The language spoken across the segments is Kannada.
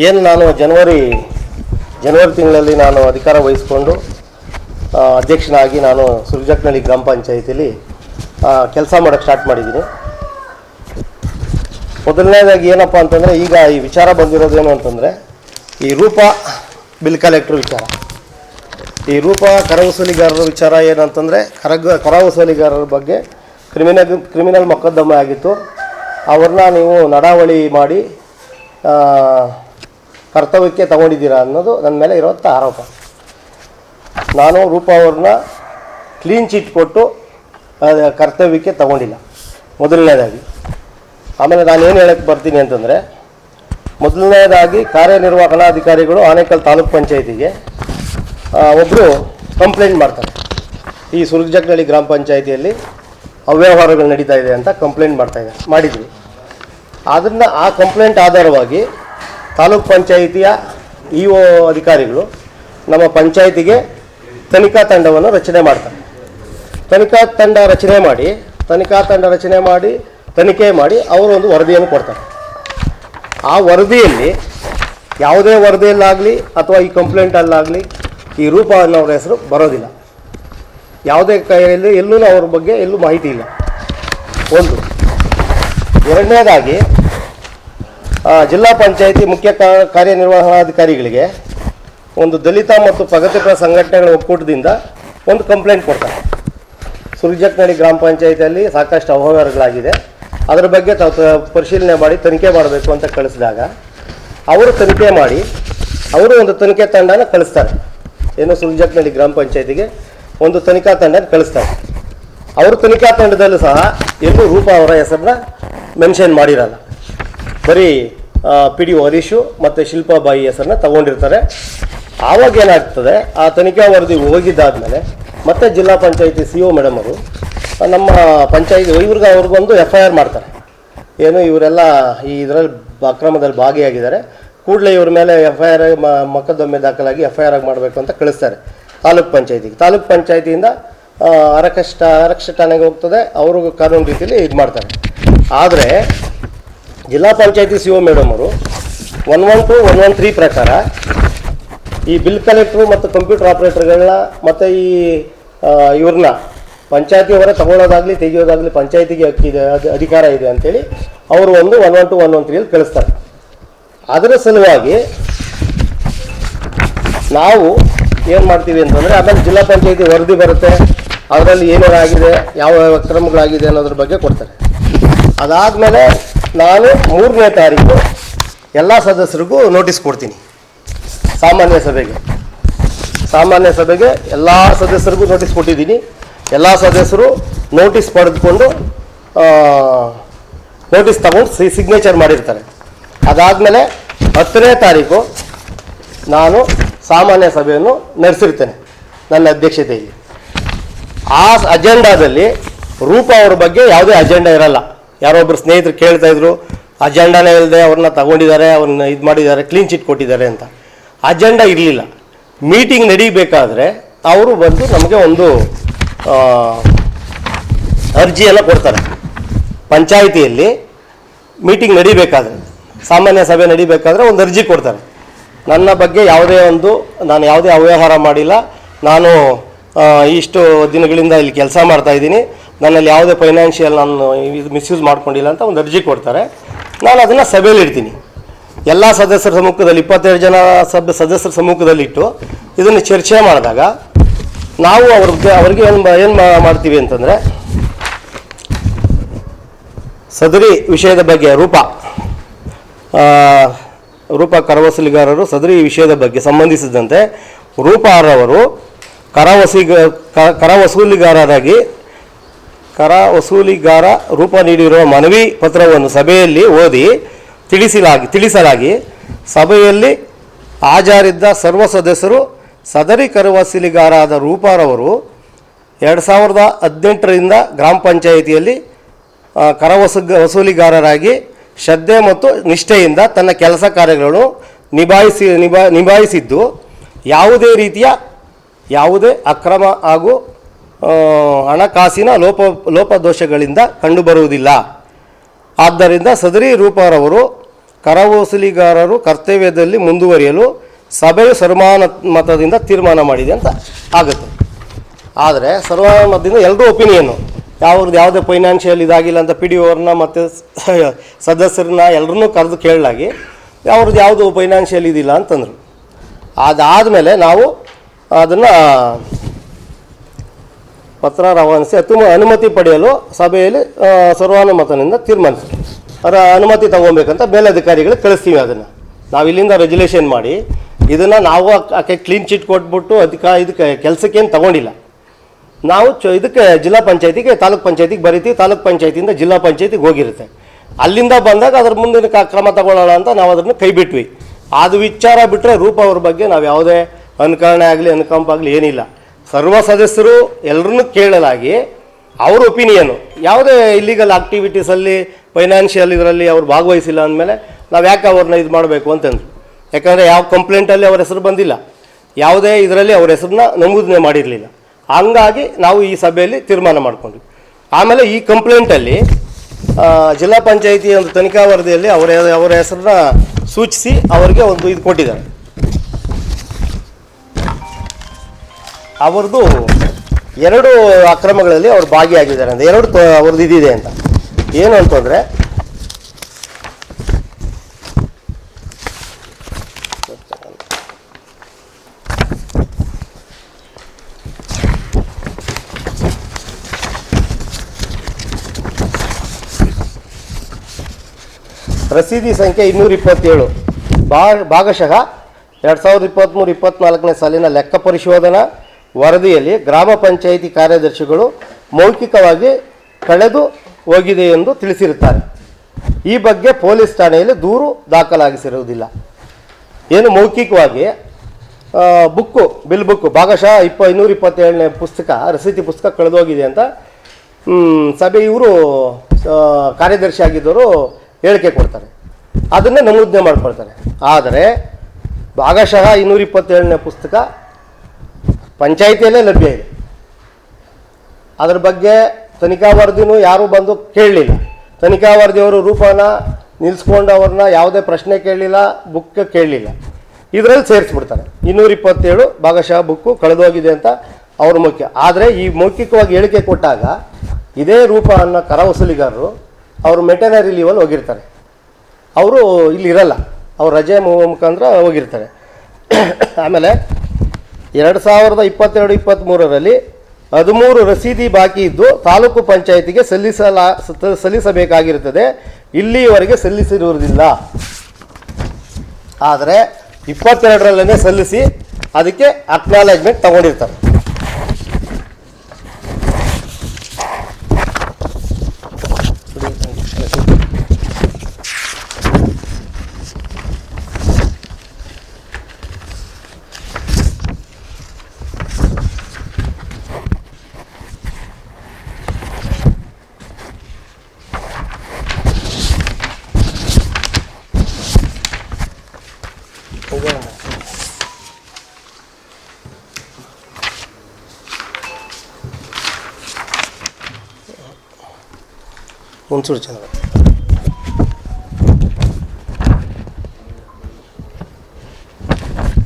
ಏನು ನಾನು ಜನವರಿ ತಿಂಗಳಲ್ಲಿ ನಾನು ಅಧಿಕಾರ ವಹಿಸಿಕೊಂಡು ಅಧ್ಯಕ್ಷನಾಗಿ ನಾನು ಸುರ್ಜಕ್ನಳ್ಳಿ ಗ್ರಾಮ ಪಂಚಾಯಿತಿಯಲ್ಲಿ ಕೆಲಸ ಮಾಡೋಕ್ಕೆ ಸ್ಟಾರ್ಟ್ ಮಾಡಿದ್ದೀನಿ. ಮೊದಲನೇದಾಗಿ ಏನಪ್ಪ ಅಂತಂದರೆ, ಈಗ ಈ ವಿಚಾರ ಬಂದಿರೋದೇನು ಅಂತಂದರೆ, ಈ ರೂಪ ಬಿಲ್ ಕಲೆಕ್ಟ್ರ್ ವಿಚಾರ, ಈ ರೂಪ ಕರ ವಸೂಲಿಗಾರರ ವಿಚಾರ ಏನಂತಂದರೆ, ಕರ ವಸೂಲಿಗಾರರ ಬಗ್ಗೆ ಕ್ರಿಮಿನಲ್ ಮೊಕದ್ದಮೆ ಆಗಿತ್ತು. ಅವ್ರನ್ನ ನೀವು ನಡಾವಳಿ ಮಾಡಿ ಕರ್ತವ್ಯಕ್ಕೆ ತಗೊಂಡಿದ್ದೀರಾ ಅನ್ನೋದು ನನ್ನ ಮೇಲೆ ಇರೋಂಥ ಆರೋಪ. ನಾನು ರೂಪ ಅವ್ರನ್ನ ಕ್ಲೀನ್ ಚಿಟ್ ಕೊಟ್ಟು ಕರ್ತವ್ಯಕ್ಕೆ ತಗೊಂಡಿಲ್ಲ, ಮೊದಲನೇದಾಗಿ. ಆಮೇಲೆ ನಾನು ಏನು ಹೇಳಕ್ಕೆ ಬರ್ತೀನಿ ಅಂತಂದರೆ, ಮೊದಲನೇದಾಗಿ ಕಾರ್ಯನಿರ್ವಹಣಾಧಿಕಾರಿಗಳು ಆನೇಕಲ್ ತಾಲೂಕು ಪಂಚಾಯತಿಗೆ ಒಬ್ಬರು ಕಂಪ್ಲೇಂಟ್ ಮಾಡ್ತಾರೆ. ಈ ಸುರ್ಜಕ್ನಳ್ಳಿ ಗ್ರಾಮ ಪಂಚಾಯಿತಿಯಲ್ಲಿ ಅವ್ಯವಹಾರಗಳು ನಡೀತಾ ಇದೆ ಅಂತ ಕಂಪ್ಲೇಂಟ್ ಮಾಡಿದ್ವಿ. ಅದನ್ನು ಆ ಕಂಪ್ಲೇಂಟ್ ಆಧಾರವಾಗಿ ತಾಲೂಕು ಪಂಚಾಯಿತಿಯ ಇ.ಒ. ಅಧಿಕಾರಿಗಳು ನಮ್ಮ ಪಂಚಾಯಿತಿಗೆ ತನಿಖಾ ತಂಡವನ್ನು ರಚನೆ ಮಾಡ್ತಾರೆ. ತನಿಖಾ ತಂಡ ರಚನೆ ಮಾಡಿ ತನಿಖೆ ಮಾಡಿ ಅವರು ಒಂದು ವರದಿಯನ್ನು ಕೊಡ್ತಾರೆ. ಆ ವರದಿಯಲ್ಲಿ ಯಾವುದೇ ವರದಿಯಲ್ಲಾಗಲಿ ಅಥವಾ ಈ ಕಂಪ್ಲೇಂಟಲ್ಲಾಗಲಿ ಈ ರೂಪ ಅನ್ನೋರ ಹೆಸರು ಬರೋದಿಲ್ಲ. ಯಾವುದೇ ಕೈಯಲ್ಲಿ ಎಲ್ಲೂ ಅವ್ರ ಬಗ್ಗೆ ಎಲ್ಲೂ ಮಾಹಿತಿ ಇಲ್ಲ. ಒಂದು. ಎರಡನೇದಾಗಿ ಜಿಲ್ಲಾ ಪಂಚಾಯಿತಿ ಮುಖ್ಯ ಕಾರ್ಯನಿರ್ವಹಣಾಧಿಕಾರಿಗಳಿಗೆ ಒಂದು ದಲಿತ ಮತ್ತು ಪ್ರಗತಿಪರ ಸಂಘಟನೆಗಳ ಒಕ್ಕೂಟದಿಂದ ಒಂದು ಕಂಪ್ಲೇಂಟ್ ಕೊಡ್ತಾರೆ. ಸುರ್ಜಕ್ನಳ್ಳಿ ಗ್ರಾಮ ಪಂಚಾಯಿತಿಯಲ್ಲಿ ಸಾಕಷ್ಟು ಅವ್ಯವಹಾರಗಳಾಗಿದೆ, ಅದರ ಬಗ್ಗೆ ಪರಿಶೀಲನೆ ಮಾಡಿ ತನಿಖೆ ಮಾಡಬೇಕು ಅಂತ ಕಳಿಸಿದಾಗ ಅವರು ತನಿಖೆ ಮಾಡಿ ಅವರು ಒಂದು ತನಿಖೆ ತಂಡನ ಕಳಿಸ್ತಾರೆ. ಏನು ಸುರ್ಜಕ್ನಳ್ಳಿ ಗ್ರಾಮ ಪಂಚಾಯಿತಿಗೆ ಒಂದು ತನಿಖಾ ತಂಡನ ಕಳಿಸ್ತಾರೆ. ಅವರು ತನಿಖಾ ತಂಡದಲ್ಲೂ ಸಹ ಎಲ್ಲೂ ರೂಪ ಅವರ ಹೆಸರನ್ನ ಮೆನ್ಷನ್ ಮಾಡಿರಲ್ಲ. ಬರೀ PDO ಹರೀಶು ಮತ್ತು ಶಿಲ್ಪಾಬಾಯಿ ಹೆಸರನ್ನ ತಗೊಂಡಿರ್ತಾರೆ. ಆವಾಗ ಏನಾಗ್ತದೆ, ಆ ತನಿಖಾ ವರದಿ ಹೋಗಿದ್ದಾದಮೇಲೆ ಮತ್ತೆ ಜಿಲ್ಲಾ ಪಂಚಾಯಿತಿ CO ಮೇಡಮ್ ಅವರು ನಮ್ಮ ಪಂಚಾಯಿತಿ ಅವ್ರಿಗೊಂದು FIR ಮಾಡ್ತಾರೆ. ಏನು ಇವರೆಲ್ಲ ಈ ಇದರಲ್ಲಿ ಅಕ್ರಮದಲ್ಲಿ ಭಾಗಿಯಾಗಿದ್ದಾರೆ, ಕೂಡಲೇ ಇವ್ರ ಮೇಲೆ FIR ಮೊಕದ್ದಮೆ ದಾಖಲಾಗಿ FIR ಮಾಡಬೇಕು ಅಂತ ಕಳಿಸ್ತಾರೆ ತಾಲೂಕು ಪಂಚಾಯಿತಿಗೆ. ತಾಲೂಕು ಪಂಚಾಯಿತಿಯಿಂದ ಅರಕ್ಷ ಠಾಣೆಗೆ ಹೋಗ್ತದೆ, ಅವರು ಕಾನೂನು ರೀತಿಯಲ್ಲಿ ಇದು ಮಾಡ್ತಾರೆ. ಆದರೆ ಜಿಲ್ಲಾ ಪಂಚಾಯಿತಿ CO ಮೇಡಮ್ ಅವರು 112, 113 ಪ್ರಕಾರ ಈ ಬಿಲ್ ಕಲೆಕ್ಟ್ರು ಮತ್ತು ಕಂಪ್ಯೂಟರ್ ಆಪ್ರೇಟರ್ಗಳನ್ನ ಮತ್ತು ಇವ್ರನ್ನ ಪಂಚಾಯತಿಯವರೇ ತಗೊಳ್ಳೋದಾಗಲಿ ತೆಗೆಯೋದಾಗಲಿ ಪಂಚಾಯತಿಗೆ ಹಕ್ಕಿದೆ, ಅಧಿಕಾರ ಇದೆ ಅಂಥೇಳಿ ಅವರು ಒಂದು 112, 113 ಕಳಿಸ್ತಾರೆ. ಅದರ ಸಲುವಾಗಿ ನಾವು ಏನು ಮಾಡ್ತೀವಿ ಅಂತಂದರೆ, ಆಮೇಲೆ ಜಿಲ್ಲಾ ಪಂಚಾಯತಿ ವರದಿ ಬರುತ್ತೆ, ಅದರಲ್ಲಿ ಏನೇನಾಗಿದೆ, ಯಾವ ಕ್ರಮಗಳಾಗಿದೆ ಅನ್ನೋದ್ರ ಬಗ್ಗೆ ಕೊಡ್ತಾರೆ. ಅದಾದಮೇಲೆ ನಾನು 3ನೇ ತಾರೀಕು ಎಲ್ಲ ಸದಸ್ಯರಿಗೂ ನೋಟಿಸ್ ಕೊಡ್ತೀನಿ. ಸಾಮಾನ್ಯ ಸಭೆಗೆ ಎಲ್ಲ ಸದಸ್ಯರಿಗೂ ನೋಟಿಸ್ ಕೊಟ್ಟಿದ್ದೀನಿ. ಎಲ್ಲ ಸದಸ್ಯರು ನೋಟಿಸ್ ಪಡೆದುಕೊಂಡು ನೋಟಿಸ್ ತಗೊಂಡು ಸಿಗ್ನೇಚರ್ ಮಾಡಿರ್ತಾರೆ. ಅದಾದಮೇಲೆ 10ನೇ ತಾರೀಕು ನಾನು ಸಾಮಾನ್ಯ ಸಭೆಯನ್ನು ನಡೆಸಿರ್ತೇನೆ ನನ್ನ ಅಧ್ಯಕ್ಷತೆಯಲ್ಲಿ. ಆ ಅಜೆಂಡಾದಲ್ಲಿ ರೂಪ ಅವ್ರ ಬಗ್ಗೆ ಯಾವುದೇ ಅಜೆಂಡಾ ಇರಲ್ಲ. ಯಾರೊಬ್ಬರು ಸ್ನೇಹಿತರು ಕೇಳ್ತಾಯಿದ್ರು, ಅಜೆಂಡಾನೇ ಇಲ್ಲದೆ ಅವ್ರನ್ನ ತಗೊಂಡಿದ್ದಾರೆ, ಅವ್ರನ್ನ ಇದು ಮಾಡಿದ್ದಾರೆ, ಕ್ಲೀನ್ ಚಿಟ್ ಕೊಟ್ಟಿದ್ದಾರೆ ಅಂತ. ಅಜೆಂಡಾ ಇರಲಿಲ್ಲ. ಮೀಟಿಂಗ್ ನಡೀಬೇಕಾದ್ರೆ ಅವರು ಬಂದು ನಮಗೆ ಒಂದು ಅರ್ಜಿಯನ್ನು ಕೊಡ್ತಾರೆ. ಪಂಚಾಯಿತಿಯಲ್ಲಿ ಮೀಟಿಂಗ್ ನಡೀಬೇಕಾದ್ರೆ, ಸಾಮಾನ್ಯ ಸಭೆ ನಡೀಬೇಕಾದ್ರೆ ಒಂದು ಅರ್ಜಿ ಕೊಡ್ತಾರೆ. ನನ್ನ ಬಗ್ಗೆ ನಾನು ಯಾವುದೇ ಅವ್ಯವಹಾರ ಮಾಡಿಲ್ಲ, ನಾನು ಇಷ್ಟು ದಿನಗಳಿಂದ ಇಲ್ಲಿ ಕೆಲಸ ಮಾಡ್ತಾಯಿದ್ದೀನಿ, ನನ್ನಲ್ಲಿ ಯಾವುದೇ ಫೈನಾನ್ಷಿಯಲ್ ನಾನು ಮಿಸ್ಯೂಸ್ ಮಾಡ್ಕೊಂಡಿಲ್ಲ ಅಂತ ಒಂದು ಅರ್ಜಿ ಕೊಡ್ತಾರೆ. ನಾನು ಅದನ್ನು ಸಭೆಯಲ್ಲಿ ಇಡ್ತೀನಿ. ಎಲ್ಲ ಸದಸ್ಯರ ಸಮ್ಮುಖದಲ್ಲಿ 22 ಜನ ಸದಸ್ಯರ ಸಮ್ಮುಖದಲ್ಲಿಟ್ಟು ಇದನ್ನು ಚರ್ಚೆ ಮಾಡಿದಾಗ ನಾವು ಅವ್ರಿಗೆ ಏನು ಮಾಡ್ತೀವಿ ಅಂತಂದರೆ, ಸದರಿ ವಿಷಯದ ಬಗ್ಗೆ ರೂಪ ಕರವಸೂಲಿಗಾರರು ಸದರಿ ವಿಷಯದ ಬಗ್ಗೆ ಸಂಬಂಧಿಸಿದಂತೆ ರೂಪಾರವರು ಕರ ರೂಪ ನೀಡಿರುವ ಮನವಿ ಪತ್ರವನ್ನು ಸಭೆಯಲ್ಲಿ ಓದಿ ತಿಳಿಸಲಾಗಿ ಸಭೆಯಲ್ಲಿ ಹಾಜರಿದ್ದ ಸರ್ವ ಸದಸ್ಯರು ಸದರಿ ಕರವಸೂಲಿಗಾರಾದ ರೂಪಾರವರು 2018ರಿಂದ ಗ್ರಾಮ ಪಂಚಾಯಿತಿಯಲ್ಲಿ ವಸೂಲಿಗಾರರಾಗಿ ಶ್ರದ್ಧೆ ಮತ್ತು ನಿಷ್ಠೆಯಿಂದ ತನ್ನ ಕೆಲಸ ಕಾರ್ಯಗಳನ್ನು ನಿಭಾಯಿಸಿದ್ದು ಯಾವುದೇ ಅಕ್ರಮ ಹಾಗೂ ಹಣಕಾಸಿನ ಲೋಪದೋಷಗಳಿಂದ ಕಂಡುಬರುವುದಿಲ್ಲ. ಆದ್ದರಿಂದ ಸದರಿ ರೂಪಾರವರು ಕರವಸೂಲಿಗಾರರು ಕರ್ತವ್ಯದಲ್ಲಿ ಮುಂದುವರಿಯಲು ಸಭೆಯು ಸರ್ವಾನುಮತದಿಂದ ತೀರ್ಮಾನ ಮಾಡಿದೆ ಅಂತ ಆಗುತ್ತೆ. ಆದರೆ ಸರ್ವಾನುಮತದಿಂದ ಎಲ್ಲರೂ ಒಪಿನಿಯನ್ನು ಯಾವ್ದು ಯಾವುದೇ ಫೈನಾನ್ಷಿಯಲ್ ಇದಾಗಿಲ್ಲ ಅಂತ ಪಿ ಡಿ ಅವ್ರನ್ನ ಮತ್ತು ಸದಸ್ಯರನ್ನ ಎಲ್ಲರನ್ನೂ ಕರೆದು ಕೇಳಲಾಗಿ ಅವ್ರದ್ದು ಯಾವುದು ಫೈನಾನ್ಷಿಯಲ್ ಇದಿಲ್ಲ ಅಂತಂದರು. ಅದಾದಮೇಲೆ ನಾವು ಅದನ್ನು ಪತ್ರ ರವಾನಿಸಿ ಅನುಮತಿ ಪಡೆಯಲು ಸಭೆಯಲ್ಲಿ ಸರ್ವಾನುಮತದಿಂದ ತೀರ್ಮಾನಿಸಿ ಅನುಮತಿ ತೊಗೊಬೇಕಂತ ಮೇಲಧಿಕಾರಿಗಳಿಗೆ ಕಳಿಸ್ತೀವಿ. ಅದನ್ನು ನಾವು ಇಲ್ಲಿಂದ ರೆಜುಲೇಷನ್ ಮಾಡಿ ಇದನ್ನು ನಾವು ಆಕೆ ಕ್ಲೀನ್ ಚಿಟ್ ಕೊಟ್ಬಿಟ್ಟು ಇದಕ್ಕೆ ಕೆಲಸಕ್ಕೇನು ತೊಗೊಂಡಿಲ್ಲ. ನಾವು ಇದಕ್ಕೆ ಜಿಲ್ಲಾ ಪಂಚಾಯತಿಗೆ ತಾಲೂಕ್ ಪಂಚಾಯತಿಗೆ ಬರೀತೀವಿ, ತಾಲೂಕ್ ಪಂಚಾಯತಿಯಿಂದ ಜಿಲ್ಲಾ ಪಂಚಾಯತಿಗೆ ಹೋಗಿರುತ್ತೆ. ಅಲ್ಲಿಂದ ಬಂದಾಗ ಅದ್ರ ಮುಂದಿನ ಕ್ರಮ ತಗೊಳ್ಳೋಣ ಅಂತ ನಾವು ಅದನ್ನು ಕೈ ಬಿಟ್ವಿ. ಅದು ವಿಚಾರ ಬಿಟ್ಟರೆ ರೂಪ ಅವ್ರ ಬಗ್ಗೆ ನಾವು ಯಾವುದೇ ಅನುಕರಣೆ ಆಗಲಿ ಅನುಕಂಪ ಆಗಲಿ ಏನಿಲ್ಲ. ಸರ್ವ ಸದಸ್ಯರು ಎಲ್ಲರನ್ನೂ ಕೇಳಲಾಗಿ ಅವ್ರ ಒಪಿನಿಯನ್ನು ಯಾವುದೇ ಇಲ್ಲಿಗಲ್ ಆಕ್ಟಿವಿಟೀಸಲ್ಲಿ ಫೈನಾನ್ಷಿಯಲ್ ಇದರಲ್ಲಿ ಅವ್ರು ಭಾಗವಹಿಸಿಲ್ಲ ಅಂದಮೇಲೆ ನಾವು ಯಾಕೆ ಅವ್ರನ್ನ ಇದು ಮಾಡಬೇಕು ಅಂತಂದ್ರು. ಯಾಕಂದರೆ ಯಾವ ಕಂಪ್ಲೇಂಟಲ್ಲಿ ಅವ್ರ ಹೆಸರು ಬಂದಿಲ್ಲ, ಯಾವುದೇ ಇದರಲ್ಲಿ ಅವ್ರ ಹೆಸರನ್ನ ನಮೂದನೆ ಮಾಡಿರಲಿಲ್ಲ. ಹಂಗಾಗಿ ನಾವು ಈ ಸಭೆಯಲ್ಲಿ ತೀರ್ಮಾನ ಮಾಡ್ಕೊಂಡ್ವಿ. ಆಮೇಲೆ ಈ ಕಂಪ್ಲೇಂಟಲ್ಲಿ ಜಿಲ್ಲಾ ಪಂಚಾಯಿತಿ ಒಂದು ತನಿಖಾ ವರದಿಯಲ್ಲಿ ಅವರ ಹೆಸರನ್ನ ಸೂಚಿಸಿ ಅವರಿಗೆ ಒಂದು ಇದು ಕೊಟ್ಟಿದ್ದಾರೆ. ಅವ್ರದ್ದು 2 ಅಕ್ರಮಗಳಲ್ಲಿ ಅವ್ರು ಭಾಗಿಯಾಗಿದ್ದಾರೆ ಅಂತ 2 ಅವ್ರದ್ದು ಇದಿದೆ ಅಂತ. ಏನು ಅಂತಂದರೆ ರಸೀದಿ ಸಂಖ್ಯೆ 227 ಭಾಗಶಃ 2023-24 ಸಾಲಿನ ಲೆಕ್ಕ ಪರಿಶೋಧನಾ ವರದಿಯಲ್ಲಿ ಗ್ರಾಮ ಪಂಚಾಯಿತಿ ಕಾರ್ಯದರ್ಶಿಗಳು ಮೌಖಿಕವಾಗಿ ಕಳೆದು ಹೋಗಿದೆ ಎಂದು ತಿಳಿಸಿರುತ್ತಾರೆ. ಈ ಬಗ್ಗೆ ಪೊಲೀಸ್ ಠಾಣೆಯಲ್ಲಿ ದೂರು ದಾಖಲಾಗಿಸಿರುವುದಿಲ್ಲ. ಏನು ಮೌಖಿಕವಾಗಿ ಬಿಲ್ ಬುಕ್ಕು ಭಾಗಶಃ 227ನೇ ಪುಸ್ತಕ ರಸೀದಿ ಪುಸ್ತಕ ಕಳೆದೋಗಿದೆ ಅಂತ ಸಭೆ ಇವರು ಕಾರ್ಯದರ್ಶಿ ಆಗಿದ್ದವರು ಹೇಳಿಕೆ ಕೊಡ್ತಾರೆ, ಅದನ್ನೇ ನಮೂದನೆ ಮಾಡ್ಕೊಳ್ತಾರೆ. ಆದರೆ ಭಾಗಶಃ 227ನೇ ಪುಸ್ತಕ ಪಂಚಾಯಿತಿಯಲ್ಲೇ ಲಭ್ಯ ಇದೆ. ಅದರ ಬಗ್ಗೆ ತನಿಖಾ ವರದಿನೂ ಯಾರೂ ಬಂದು ಕೇಳಲಿಲ್ಲ. ತನಿಖಾ ವರದಿಯವರು ರೂಪನ ನಿಲ್ಲಿಸ್ಕೊಂಡು ಅವ್ರನ್ನ ಯಾವುದೇ ಪ್ರಶ್ನೆ ಕೇಳಲಿಲ್ಲ, ಬುಕ್ ಕೇಳಲಿಲ್ಲ. ಇದರಲ್ಲಿ ಸೇರಿಸ್ಬಿಡ್ತಾರೆ 227 ಭಾಗಶಃ ಬುಕ್ಕು ಕಳೆದೋಗಿದೆ ಅಂತ ಅವ್ರ ಮುಖ್ಯ. ಆದರೆ ಈ ಮೌಖಿಕವಾಗಿ ಹೇಳಿಕೆ ಕೊಟ್ಟಾಗ ಇದೇ ರೂಪ ಅನ್ನೋ ಕರವಸೂಲಿಗಾರರು ಅವರು ಮೆಟನರಿ ಲೀವಲ್ಲಿ ಹೋಗಿರ್ತಾರೆ. ಅವರು ಇಲ್ಲಿ ಇರಲ್ಲ, ಅವ್ರು ರಜೆ ಮುಖಾಂತರ ಹೋಗಿರ್ತಾರೆ. ಆಮೇಲೆ 2022-23ರಲ್ಲಿ 13 ರಸೀದಿ ಬಾಕಿ ಇದ್ದು ತಾಲೂಕು ಪಂಚಾಯಿತಿಗೆ ಸಲ್ಲಿಸಬೇಕಾಗಿರುತ್ತದೆ. ಇಲ್ಲಿಯವರೆಗೆ ಸಲ್ಲಿಸಿರುವುದಿಲ್ಲ. ಆದರೆ 22ರಲ್ಲೇ ಸಲ್ಲಿಸಿ ಅದಕ್ಕೆ ಅಕ್ನಾಲೇಜ್ಮೆಂಟ್ ತಗೊಂಡಿರ್ತಾರೆ. ಹುಣಸೂರು ಚೆನ್ನಾಗಿ